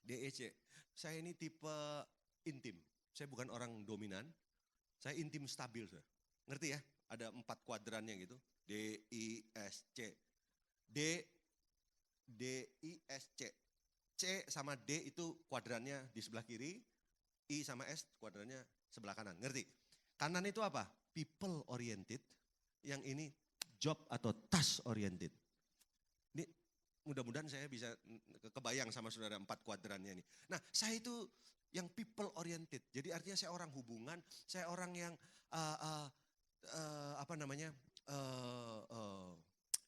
DISC. Saya ini tipe intim. Saya bukan orang dominan. Saya intim stabil. Ngerti ya? Ada 4 kuadrannya gitu. D, I, S, C. D, I, S, C. C sama D itu kuadrannya di sebelah kiri. I sama S kuadrannya sebelah kanan. Ngerti? Kanan itu apa? People oriented. Yang ini job atau task oriented. Ini mudah-mudahan saya bisa kebayang sama saudara 4 kuadrannya ini. Nah saya itu yang people oriented. Jadi artinya saya orang hubungan, saya orang yang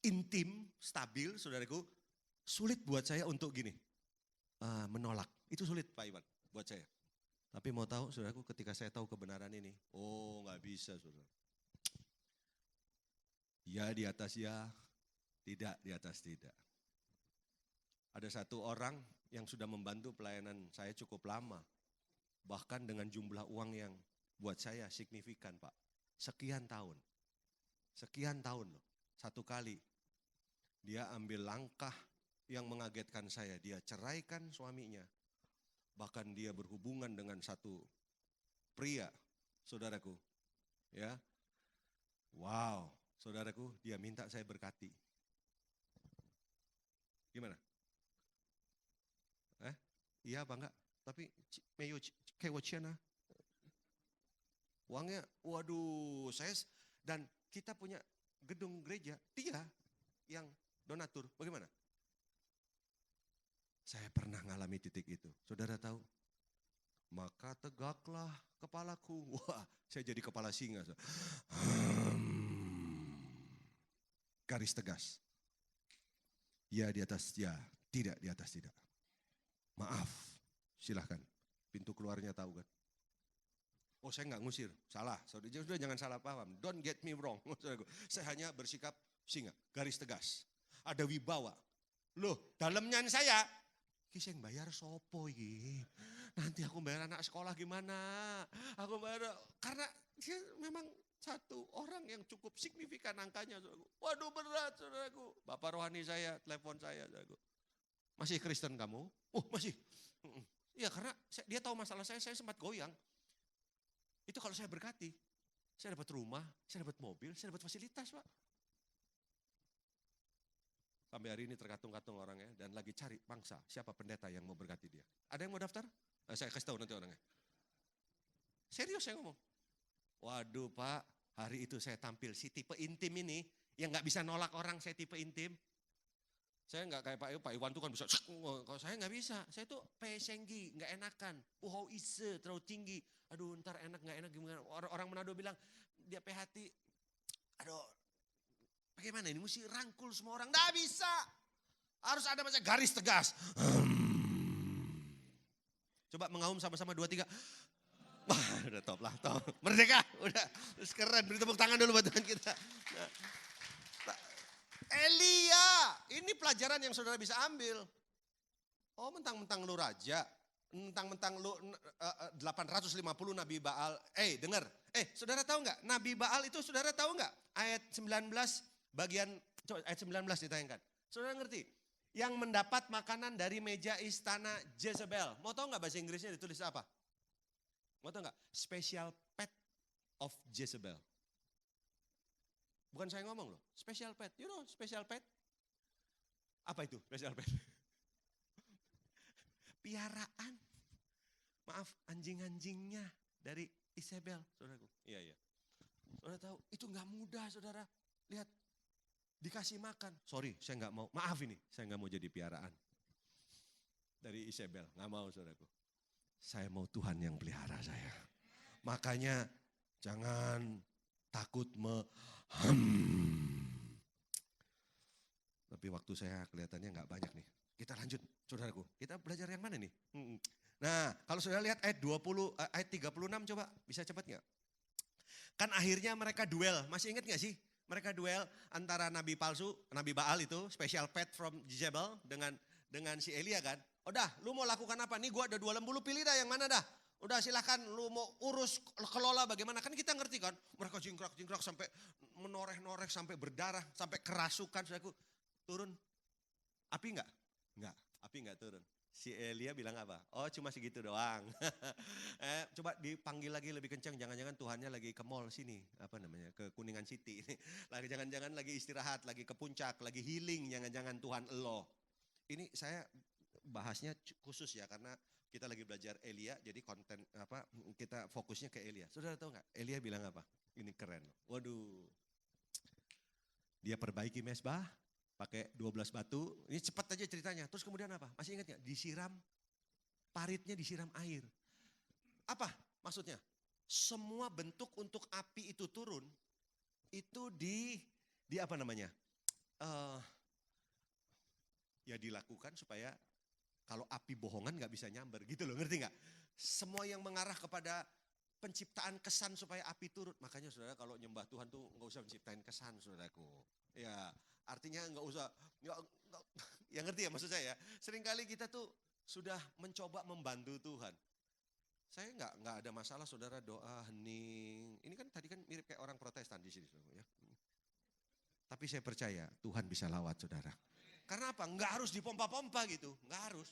intim, stabil saudaraku. Sulit buat saya untuk gini, menolak. Itu sulit Pak Iwan buat saya. Tapi mau tahu saudaraku ketika saya tahu kebenaran ini, oh nggak bisa saudara. Ya di atas ya, tidak di atas tidak. Ada satu orang yang sudah membantu pelayanan saya cukup lama. Bahkan dengan jumlah uang yang buat saya signifikan Pak. Sekian tahun loh. Satu kali dia ambil langkah yang mengagetkan saya. Dia ceraikan suaminya. Bahkan dia berhubungan dengan satu pria, saudaraku. Ya, wow. Saudaraku, dia minta saya berkati. Gimana? Iya apa enggak? Tapi meyo kewacana. Uangnya, waduh, dan kita punya gedung gereja, dia yang donatur. Bagaimana? Saya pernah ngalami titik itu. Saudara tahu? Maka tegaklah kepalaku. Wah, saya jadi kepala singa. Garis tegas. Ya di atas ya, tidak di atas tidak. Maaf, silahkan. Pintu keluarnya tahu kan? Oh saya nggak ngusir, salah. Sudah jangan salah paham. Don't get me wrong. Saya hanya bersikap singa, garis tegas. Ada wibawa. Loh, dalamnya saya, kisah yang bayar sopo ini. Nanti aku bayar anak sekolah gimana? Aku bayar, karena dia memang satu orang yang cukup signifikan angkanya. Saudaraku. Waduh berat saudaraku. Bapak rohani saya, telepon saya. Saudaraku. Masih Kristen kamu? Oh masih. Ya karena dia tahu masalah saya sempat goyang. Itu kalau saya berkati, saya dapat rumah, saya dapat mobil, saya dapat fasilitas Pak. Sampai hari ini terkatung-katung orangnya dan lagi cari bangsa siapa pendeta yang mau berkati dia. Ada yang mau daftar? Saya kasih tahu nanti orangnya. Serius saya ngomong. Waduh Pak, hari itu saya tampil si tipe intim ini yang gak bisa nolak orang, saya tipe intim. Saya gak kayak Pak Iwan tuh kan bisa, kalau saya gak bisa. Saya tuh pesenggi, gak enakan. Puhau ise, terlalu tinggi. Aduh ntar enak gak enak gimana. Orang Manado bilang, dia hati, aduh bagaimana ini mesti rangkul semua orang. Gak bisa. Harus ada macam garis tegas. Coba mengaum sama-sama 2, 3. Wah udah top lah, top. Merdeka, udah. Terus keren, beri tepuk tangan dulu buat Tuhan kita. Nah, Elia, ini pelajaran yang saudara bisa ambil. Oh mentang-mentang lu raja, mentang-mentang lu 850 Nabi Baal. Dengar, saudara tahu nggak? Nabi Baal itu saudara tahu nggak? Ayat 19 bagian, coba ayat 19 ditayangkan. Saudara ngerti? Yang mendapat makanan dari meja istana Jezebel. Mau tahu nggak bahasa Inggrisnya ditulis apa? Mau tahu nggak? Special pet of Jezebel. Bukan saya ngomong loh, special pet. You know special pet? Apa itu special pet? Piaraan. Maaf, anjing-anjingnya dari Isabel, saudaraku. Iya. Saudara tahu, itu nggak mudah saudara. Lihat, Dikasih makan. Sorry, saya nggak mau. Maaf ini, saya nggak mau jadi piaraan. Dari Isabel, nggak mau saudaraku. Saya mau Tuhan yang pelihara saya. Makanya jangan takut Tapi waktu saya kelihatannya nggak banyak nih. Kita lanjut saudaraku. Kita belajar yang mana nih? Nah kalau saudara lihat ayat 36 coba bisa cepat nggak? Kan akhirnya mereka duel, masih ingat nggak sih? Mereka duel antara nabi palsu, nabi Baal itu, special pet from Jezebel dengan si Elia kan. Udah lu mau lakukan apa? Nih gua ada 2 lembu, lu pilih dah yang mana dah. Udah silahkan lu mau urus kelola bagaimana. Kan kita ngerti kan. Mereka jingkrak-jingkrak sampai menoreh-noreh sampai berdarah, sampai kerasukan. Saudaraku turun. Api enggak? Enggak, api enggak turun. Si Elia bilang apa? Oh cuma segitu doang. Coba dipanggil lagi lebih kencang. Jangan-jangan Tuhannya lagi ke mall sini. Apa namanya? Ke Kuningan City. Lagi jangan-jangan lagi istirahat, lagi ke puncak, lagi healing. Jangan-jangan Tuhan elo. Ini saya bahasnya khusus ya karena kita lagi belajar Elia. Jadi konten apa kita fokusnya ke Elia. Saudara tahu nggak? Elia bilang apa? Ini keren. Waduh. Dia perbaiki mesbah. Pakai 12 batu, ini cepat aja ceritanya. Terus kemudian apa? Masih ingat gak? Disiram, paritnya disiram air. Apa maksudnya? Semua bentuk untuk api itu turun, itu di apa namanya? Ya dilakukan supaya kalau api bohongan gak bisa nyamber gitu loh, ngerti gak? Semua yang mengarah kepada penciptaan kesan supaya api turun. Makanya saudara kalau nyembah Tuhan tuh gak usah menciptain kesan saudaraku. Ya artinya nggak usah, ya ngerti ya maksud saya. Seringkali kita tuh sudah mencoba membantu Tuhan. Saya nggak ada masalah saudara doa hening. Ini kan tadi kan mirip kayak orang Protestan di sini, ya. Tapi saya percaya Tuhan bisa lawat saudara. Karena apa? Nggak harus dipompa-pompa gitu, nggak harus.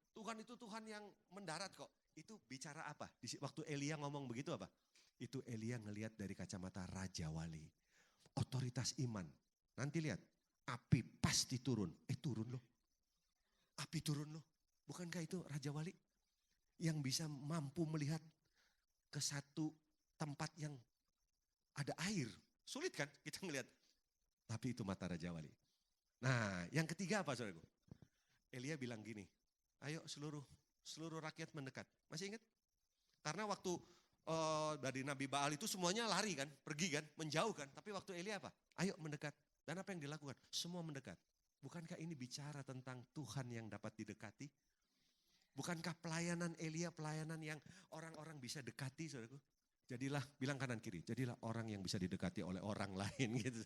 Tuhan itu Tuhan yang mendarat kok. Itu bicara apa? Waktu Elia ngomong begitu apa? Itu Elia ngelihat dari kacamata Raja Wali. Otoritas iman. Nanti lihat, api pasti turun. Turun loh. Api turun loh. Bukankah itu Raja Wali? Yang bisa mampu melihat ke satu tempat yang ada air. Sulit kan kita ngelihat. Tapi itu mata Raja Wali. Nah yang ketiga apa saudaraku? Elia bilang gini, ayo seluruh rakyat mendekat. Masih ingat? Karena waktu dari Nabi Baal itu semuanya lari kan, pergi kan, menjauh kan. Tapi waktu Elia apa? Ayo mendekat. Dan apa yang dilakukan? Semua mendekat. Bukankah ini bicara tentang Tuhan yang dapat didekati? Bukankah pelayanan Elia pelayanan yang orang-orang bisa dekati saudaraku? Jadilah, bilang kanan kiri, jadilah orang yang bisa didekati oleh orang lain gitu.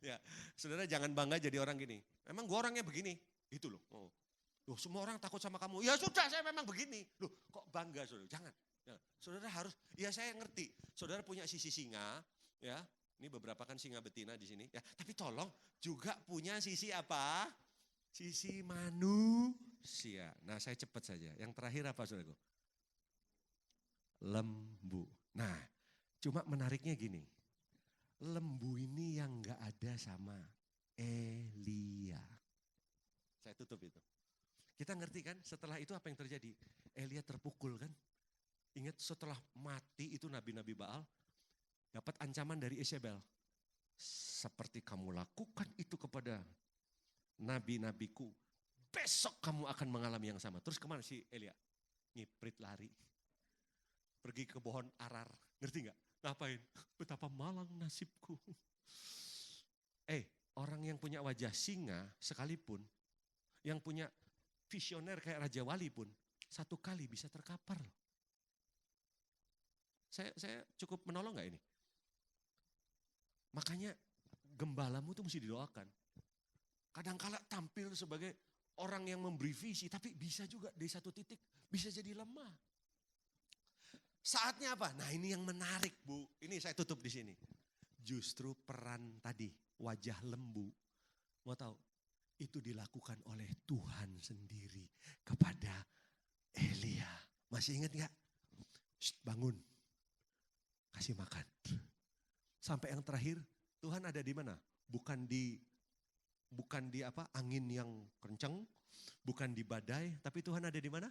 Ya, saudara jangan bangga jadi orang gini. Emang gua orangnya begini? Itu loh. Loh, semua orang takut sama kamu. Ya sudah saya memang begini. Loh kok bangga saudara? Jangan. Saudara harus, ya saya ngerti. Saudara punya sisi singa, ya. Ini beberapa kan singa betina di sini. Ya, tapi tolong juga punya sisi apa? Sisi manusia. Nah saya cepat saja. Yang terakhir apa saudaraku? Lembu. Nah cuma menariknya gini. Lembu ini yang gak ada sama Elia. Saya tutup itu. Kita ngerti kan setelah itu apa yang terjadi? Elia terpukul kan? Ingat setelah mati itu nabi-nabi Baal. Dapat ancaman dari Isabel. Seperti kamu lakukan itu kepada nabi-nabiku. Besok kamu akan mengalami yang sama. Terus kemana si Elia? Ngiprit lari. Pergi ke pohon arar. Ngerti gak? Ngapain? Betapa malang nasibku. Orang yang punya wajah singa sekalipun. Yang punya visioner kayak Raja Wali pun. Satu kali bisa terkapar. Saya cukup menolong gak ini? Makanya gembalamu tuh mesti didoakan. Kadang-kala tampil sebagai orang yang memberi visi, tapi bisa juga di satu titik bisa jadi lemah. Saatnya apa? Nah ini yang menarik Bu. Ini saya tutup di sini. Justru peran tadi, wajah lembu. Mau tahu? Itu dilakukan oleh Tuhan sendiri kepada Elia. Masih ingat gak? Bangun. Kasih makan. Sampai yang terakhir, Tuhan ada di mana? Bukan di angin yang kencang, bukan di badai, tapi Tuhan ada di mana?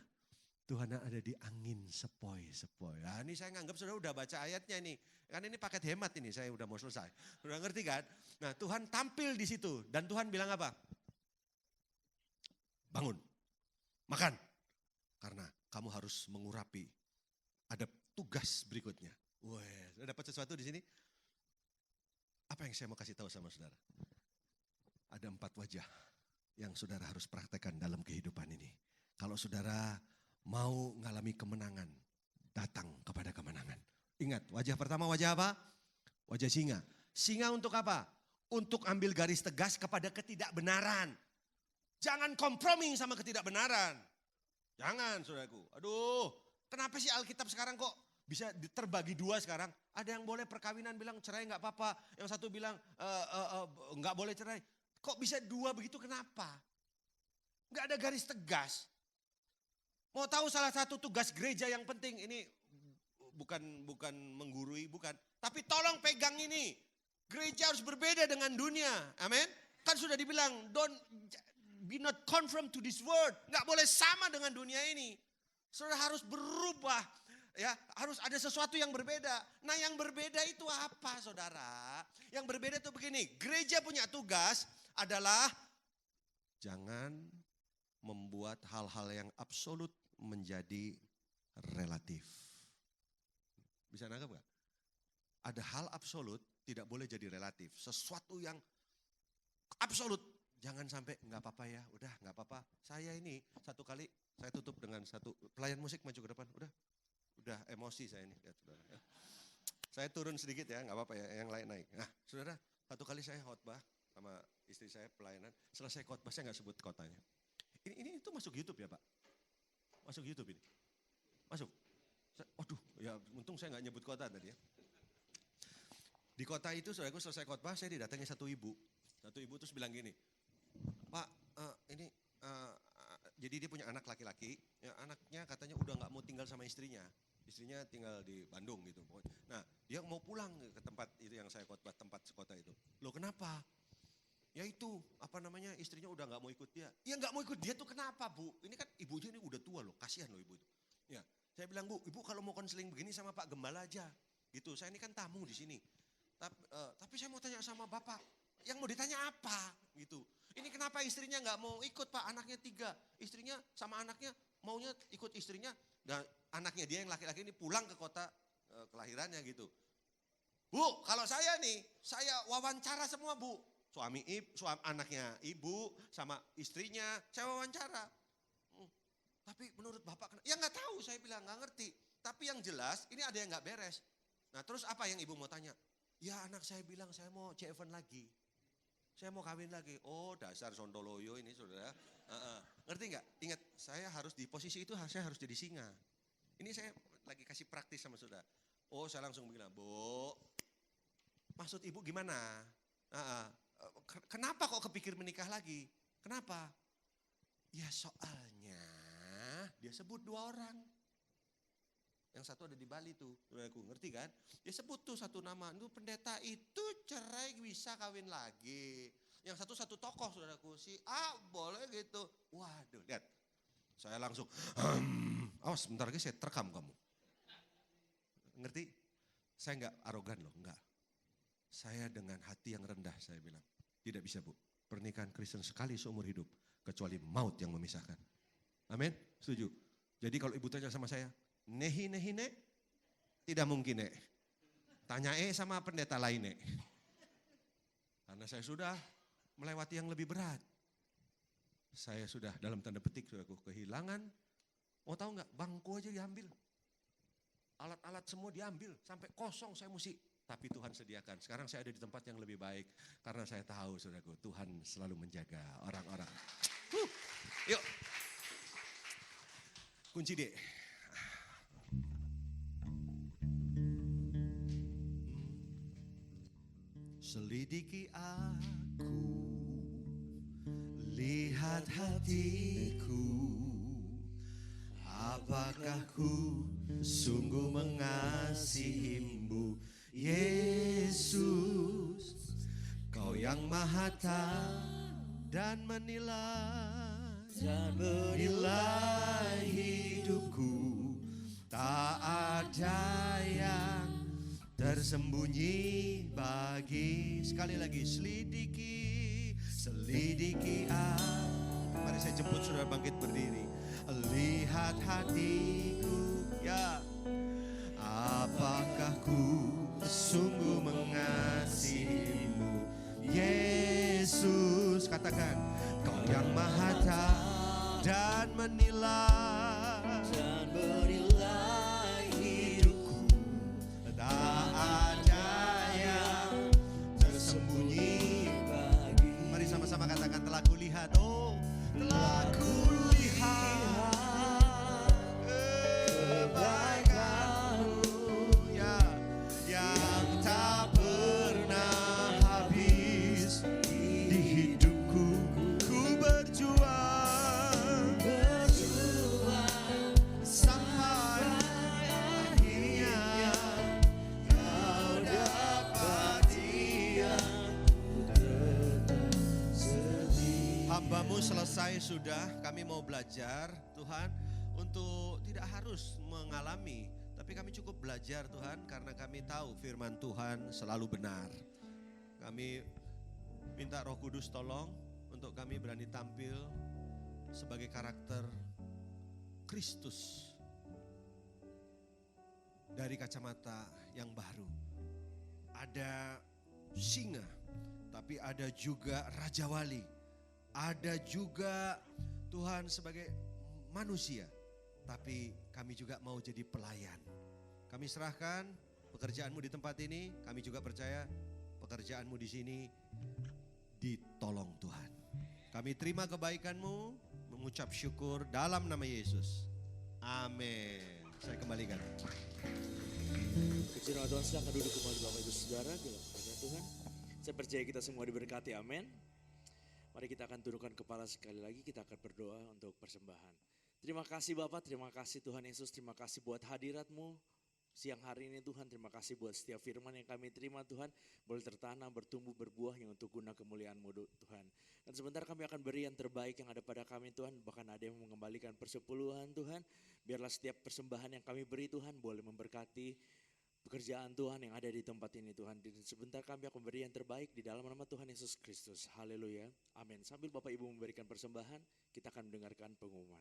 Tuhan ada di angin sepoi-sepoi. Nah, ini saya nganggap saudara udah baca ayatnya nih. Kan ini paket hemat ini, saya udah mau selesai. Udah ngerti kan? Nah Tuhan tampil di situ dan Tuhan bilang apa? Bangun, makan. Karena kamu harus mengurapi. Ada tugas berikutnya. Wah, sudah dapat sesuatu di sini? Apa yang saya mau kasih tahu sama saudara? Ada 4 wajah yang saudara harus praktekkan dalam kehidupan ini. Kalau saudara mau ngalami kemenangan, datang kepada kemenangan. Ingat, wajah pertama wajah apa? Wajah singa. Singa untuk apa? Untuk ambil garis tegas kepada ketidakbenaran. Jangan kompromi sama ketidakbenaran. Jangan, saudaraku. Aduh, kenapa sih Alkitab sekarang kok bisa terbagi 2 sekarang? Ada yang boleh perkawinan bilang cerai nggak apa-apa. Yang satu bilang nggak boleh cerai. Kok bisa 2 begitu, kenapa? Nggak ada garis tegas. Mau tahu salah satu tugas gereja yang penting, ini bukan menggurui, bukan. Tapi tolong pegang ini. Gereja harus berbeda dengan dunia. Amin. Kan sudah dibilang, don't be not conform to this world. Nggak boleh sama dengan dunia ini. Saudara harus berubah. Ya, harus ada sesuatu yang berbeda. Nah, yang berbeda itu apa, saudara? Yang berbeda itu begini. Gereja punya tugas adalah jangan membuat hal-hal yang absolut menjadi relatif. Bisa nangkep gak? Ada hal absolut tidak boleh jadi relatif. Sesuatu yang absolut jangan sampai nggak apa-apa ya, udah nggak apa-apa. Saya ini satu kali saya tutup dengan satu pelayan musik maju ke depan, udah emosi saya ini. Ya, saudara. Saya turun sedikit ya, nggak apa-apa ya, yang lain naik. Nah, saudara, satu kali saya khotbah sama istri saya pelayanan, selesai khotbah saya nggak sebut kotanya. Ini itu masuk YouTube ya Pak? Masuk YouTube ini? Masuk? Waduh, ya untung saya nggak nyebut kota tadi ya. Di kota itu saudaraku selesai khotbah saya didatangi satu ibu. Satu ibu terus bilang gini, Pak jadi dia punya anak laki-laki, ya anaknya katanya udah nggak mau tinggal sama istrinya. Istrinya tinggal di Bandung gitu. Nah dia mau pulang ke tempat itu yang saya khotbah, tempat sekota itu. Loh kenapa? Ya itu, istrinya udah gak mau ikut dia. Ya gak mau ikut dia tuh kenapa Bu? Ini kan ibunya ini udah tua loh, kasihan loh ibu itu. Ya, saya bilang Bu, ibu kalau mau konseling begini sama Pak Gembala aja. Gitu, saya ini kan tamu di sini. Tapi saya mau tanya sama Bapak, yang mau ditanya apa? Gitu. Ini kenapa istrinya gak mau ikut Pak, anaknya 3. Istrinya sama anaknya maunya ikut istrinya. Dan anaknya dia yang laki-laki ini pulang ke kota kelahirannya gitu. Bu, kalau saya nih, saya wawancara semua Bu. Suami anaknya ibu sama istrinya saya wawancara. Tapi menurut Bapak, ya nggak tahu, saya bilang nggak ngerti. Tapi yang jelas ini ada yang nggak beres. Nah terus apa yang ibu mau tanya? Ya anak saya bilang saya mau CFN lagi. Saya mau kawin lagi. Oh dasar Sontoloyo ini saudara. Ngerti nggak? Ingat saya harus di posisi itu, saya harus jadi singa. Ini saya lagi kasih praktis sama saudara. Oh saya langsung bilang, Bu, maksud ibu gimana? Kenapa kok kepikir menikah lagi? Kenapa? Ya soalnya dia sebut 2 orang. Yang satu ada di Bali tuh, aku ngerti kan? Dia sebut tuh satu nama, itu pendeta itu cerai bisa kawin lagi. Yang satu tokoh saudaraku, si A boleh gitu. Waduh, lihat. Saya langsung, awas sebentar lagi saya terekam kamu. Ngerti? Saya enggak arogan loh, enggak. Saya dengan hati yang rendah saya bilang, tidak bisa Bu, pernikahan Kristen sekali seumur hidup, kecuali maut yang memisahkan. Amin, setuju. Jadi kalau ibu tanya sama saya, nehi nek, tidak mungkin nek. Tanya sama pendeta lain nek. Karena saya sudah melewati yang lebih berat. Saya sudah dalam tanda petik saudaraku kehilangan, mau tahu nggak, bangku aja diambil. Alat-alat semua diambil, sampai kosong saya mesti. Tapi Tuhan sediakan. Sekarang saya ada di tempat yang lebih baik. Karena saya tahu saudaraku, Tuhan selalu menjaga orang-orang. Yuk. Kunci D. Selidiki aku, lihat hatiku. Apakah ku sungguh mengasihimu, Yesus, Kau yang maha tahu dan menilai dan Menilai hidupku, tak ada yang tersembunyi bagi. Sekali lagi, selidiki mari saya jemput saudara bangkit berdiri. Lihat hatiku, ya. Apakah ku sungguh mengasihimu, Yesus? Katakan, Kau yang maha tahu dan menilai hidupku, tak ada yang tersembunyi bagi. Mari sama-sama katakan, telah kulihat, oh telah kulihat kebaikanmu, ya, yang tak pernah habis di hidupku. Ku berjuang sampai akhirnya Kau dapati aku tetap setia. Hambamu selesai sudah, kami mau belajar Tuhan untuk tidak harus mengalami, tapi kami cukup belajar Tuhan karena kami tahu firman Tuhan selalu benar. Kami minta Roh Kudus tolong untuk kami berani tampil sebagai karakter Kristus dari kacamata yang baru. Ada singa, tapi ada juga Raja Wali. Ada juga Tuhan sebagai manusia, tapi kami juga mau jadi pelayan. Kami serahkan pekerjaanmu di tempat ini, kami juga percaya pekerjaanmu di sini ditolong Tuhan. Kami terima kebaikanmu, mengucap syukur dalam nama Yesus. Amin. Saya kembalikan. Puji nama Tuhan, silakan duduk kembali Bapak Ibu Saudara dalam nama Tuhan. Saya percaya kita semua diberkati, amin. Mari kita akan tundukkan kepala sekali lagi, kita akan berdoa untuk persembahan. Terima kasih Bapak, terima kasih Tuhan Yesus, terima kasih buat hadirat-Mu siang hari ini Tuhan. Terima kasih buat setiap firman yang kami terima Tuhan, boleh tertanam, bertumbuh, berbuah yang untuk guna kemuliaan-Mu Tuhan. Dan sebentar kami akan beri yang terbaik yang ada pada kami Tuhan, bahkan ada yang mengembalikan persepuluhan Tuhan. Biarlah setiap persembahan yang kami beri Tuhan boleh memberkati pekerjaan Tuhan yang ada di tempat ini Tuhan. Dan sebentar kami akan beri yang terbaik di dalam nama Tuhan Yesus Kristus. Haleluya, amin. Sambil Bapak Ibu memberikan persembahan, kita akan mendengarkan pengumuman.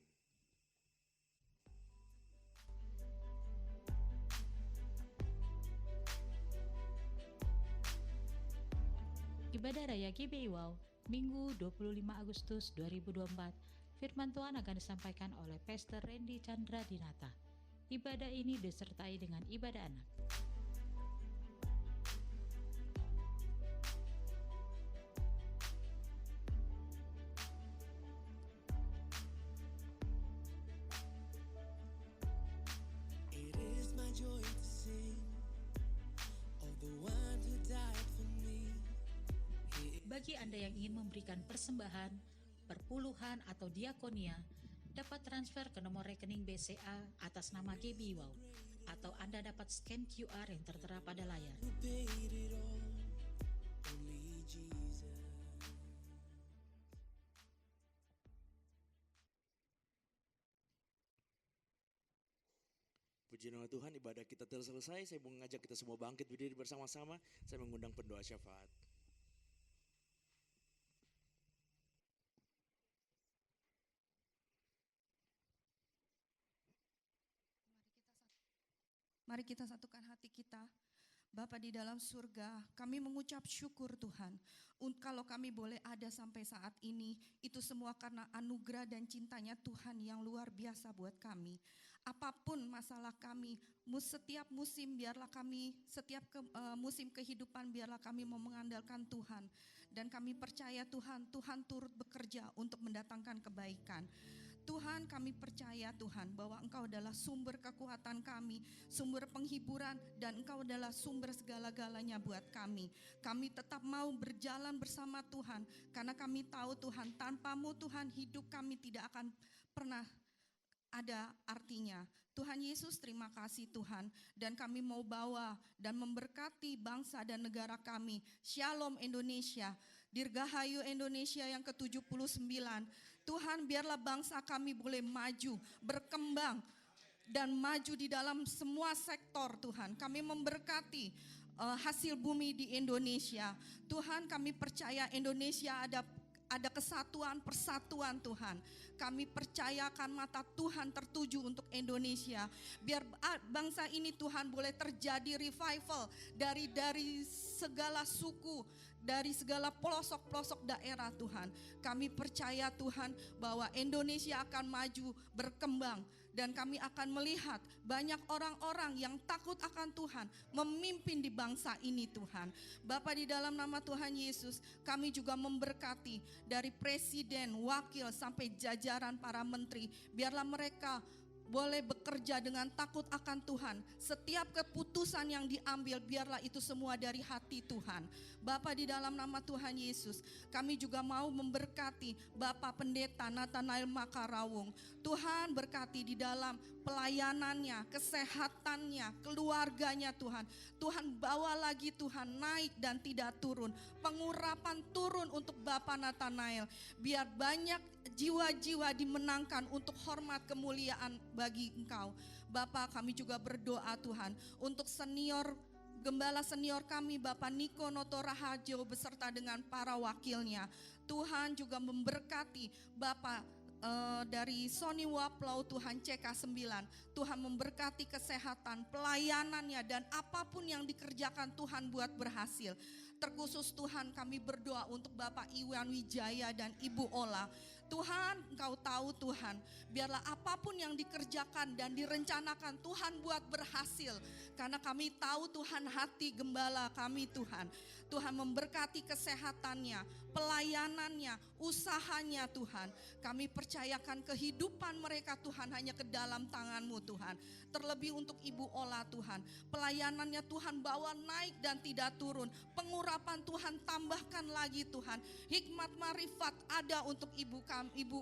Ibadah Raya GBI Wow, Minggu 25 Agustus 2024. Firman Tuhan akan disampaikan oleh Pastor Randy Chandra Dinata. Ibadah ini disertai dengan ibadah anak. It is my joy to sing of the one who died for me. Bagi Anda yang ingin memberikan persembahan, perpuluhan atau diakonia, dapat transfer ke nomor rekening BCA atas nama GBI Wow, atau Anda dapat scan QR yang tertera pada layar. Who paid it all? Only Jesus. Puji nama Tuhan, ibadah kita telah selesai. Saya mau mengajak kita semua bangkit berdiri bersama-sama. Saya mengundang pendoa syafaat. Mari kita satukan hati kita. Bapa di dalam surga, kami mengucap syukur Tuhan. Kalau kami boleh ada sampai saat ini, itu semua karena anugerah dan cintanya Tuhan yang luar biasa buat kami. Apapun masalah kami, setiap musim biarlah kami, musim kehidupan biarlah kami mau mengandalkan Tuhan. Dan kami percaya Tuhan turut bekerja untuk mendatangkan kebaikan. Tuhan, kami percaya Tuhan bahwa Engkau adalah sumber kekuatan kami, sumber penghiburan, dan Engkau adalah sumber segala-galanya buat kami. Kami tetap mau berjalan bersama Tuhan, karena kami tahu Tuhan, tanpa-Mu Tuhan hidup kami tidak akan pernah ada artinya. Tuhan Yesus, terima kasih Tuhan, dan kami mau bawa dan memberkati bangsa dan negara kami. Shalom Indonesia, Dirgahayu Indonesia yang ke-79. Tuhan, biarlah bangsa kami boleh maju, berkembang, dan maju di dalam semua sektor Tuhan. Kami memberkati hasil bumi di Indonesia. Tuhan, kami percaya Indonesia ada kesatuan, persatuan Tuhan. Kami percayakan mata Tuhan tertuju untuk Indonesia. Biar bangsa ini Tuhan boleh terjadi revival dari segala suku, dari segala pelosok-pelosok daerah Tuhan. Kami percaya Tuhan bahwa Indonesia akan maju, berkembang. Dan kami akan melihat banyak orang-orang yang takut akan Tuhan memimpin di bangsa ini Tuhan. Bapa, di dalam nama Tuhan Yesus, kami juga memberkati dari presiden, wakil sampai jajaran para menteri. Biarlah mereka boleh bekerja dengan takut akan Tuhan. Setiap keputusan yang diambil biarlah itu semua dari hati Tuhan. Bapa, di dalam nama Tuhan Yesus, kami juga mau memberkati Bapak Pendeta Nathanael Makarawung. Tuhan, berkati di dalam pelayanannya, kesehatannya, keluarganya Tuhan. Tuhan, bawa lagi Tuhan naik dan tidak turun. Pengurapan turun untuk Bapak Nathanael. Biar banyak jiwa-jiwa dimenangkan untuk hormat kemuliaan bagi Engkau. Bapak, kami juga berdoa Tuhan untuk gembala senior kami Bapak Niko Noto Raharjo beserta dengan para wakilnya. Tuhan juga memberkati Bapak dari Sony Waplau Tuhan CK9. Tuhan memberkati kesehatan, pelayanannya, dan apapun yang dikerjakan Tuhan buat berhasil. Terkhusus Tuhan kami berdoa untuk Bapak Iwan Wijaya dan Ibu Ola. Tuhan, Engkau tahu Tuhan, biarlah apapun yang dikerjakan dan direncanakan Tuhan buat berhasil. Karena kami tahu Tuhan hati gembala kami Tuhan. Tuhan memberkati kesehatannya, pelayanannya, usahanya Tuhan. Kami percayakan kehidupan mereka Tuhan hanya ke dalam tangan-Mu Tuhan. Terlebih untuk Ibu Ola Tuhan, pelayanannya Tuhan bawa naik dan tidak turun. Pengurapan Tuhan tambahkan lagi Tuhan. Hikmat marifat ada untuk Ibu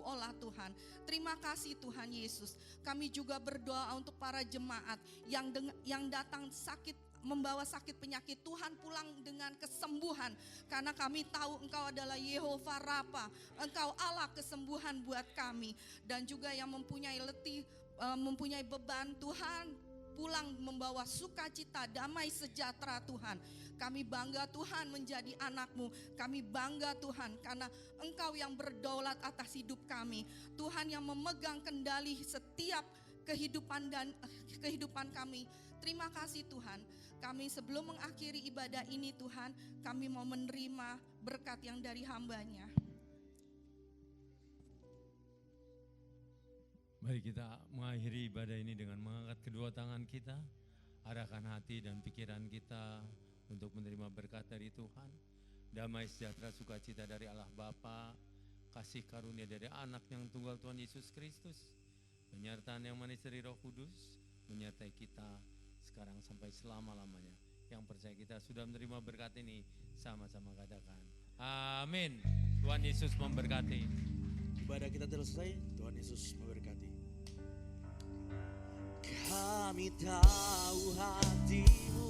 Ola Tuhan. Terima kasih Tuhan Yesus. Kami juga berdoa untuk para jemaat yang datang sakit, membawa sakit penyakit. Tuhan pulang dengan kesembuhan. Karena kami tahu Engkau adalah Yehova Rafa. Engkau Allah kesembuhan buat kami. Dan juga yang mempunyai letih, mempunyai beban, Tuhan pulang membawa sukacita, damai sejahtera Tuhan. Kami bangga Tuhan menjadi anak-Mu. Kami bangga Tuhan karena Engkau yang berdaulat atas hidup kami. Tuhan yang memegang kendali setiap kehidupan kami. Terima kasih Tuhan. Kami sebelum mengakhiri ibadah ini Tuhan, kami mau menerima berkat yang dari hamba-Nya. Mari kita mengakhiri ibadah ini dengan mengangkat kedua tangan kita, arahkan hati dan pikiran kita untuk menerima berkat dari Tuhan. Damai sejahtera sukacita dari Allah Bapa, kasih karunia dari Anak yang tunggal Tuhan Yesus Kristus, penyertaan yang manis dari Roh Kudus, menyertai kita sekarang sampai selama-lamanya. Yang percaya kita sudah menerima berkat ini, sama-sama katakan amin. Tuhan Yesus memberkati. Ibadah kita telah selesai. Tuhan Yesus memberkati. Kami tahu hati-Mu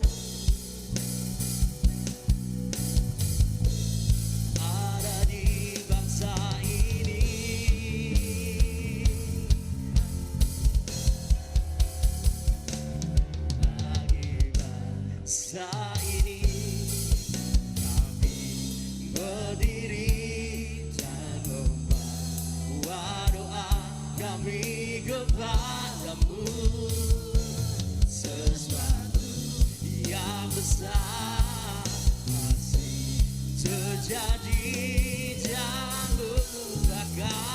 ada di bangsa ini. Bagi bangsa ini kami berdiri dan membawa doa kami kepadamu. Sesuatu yang besar masih terjadi dan lupakan.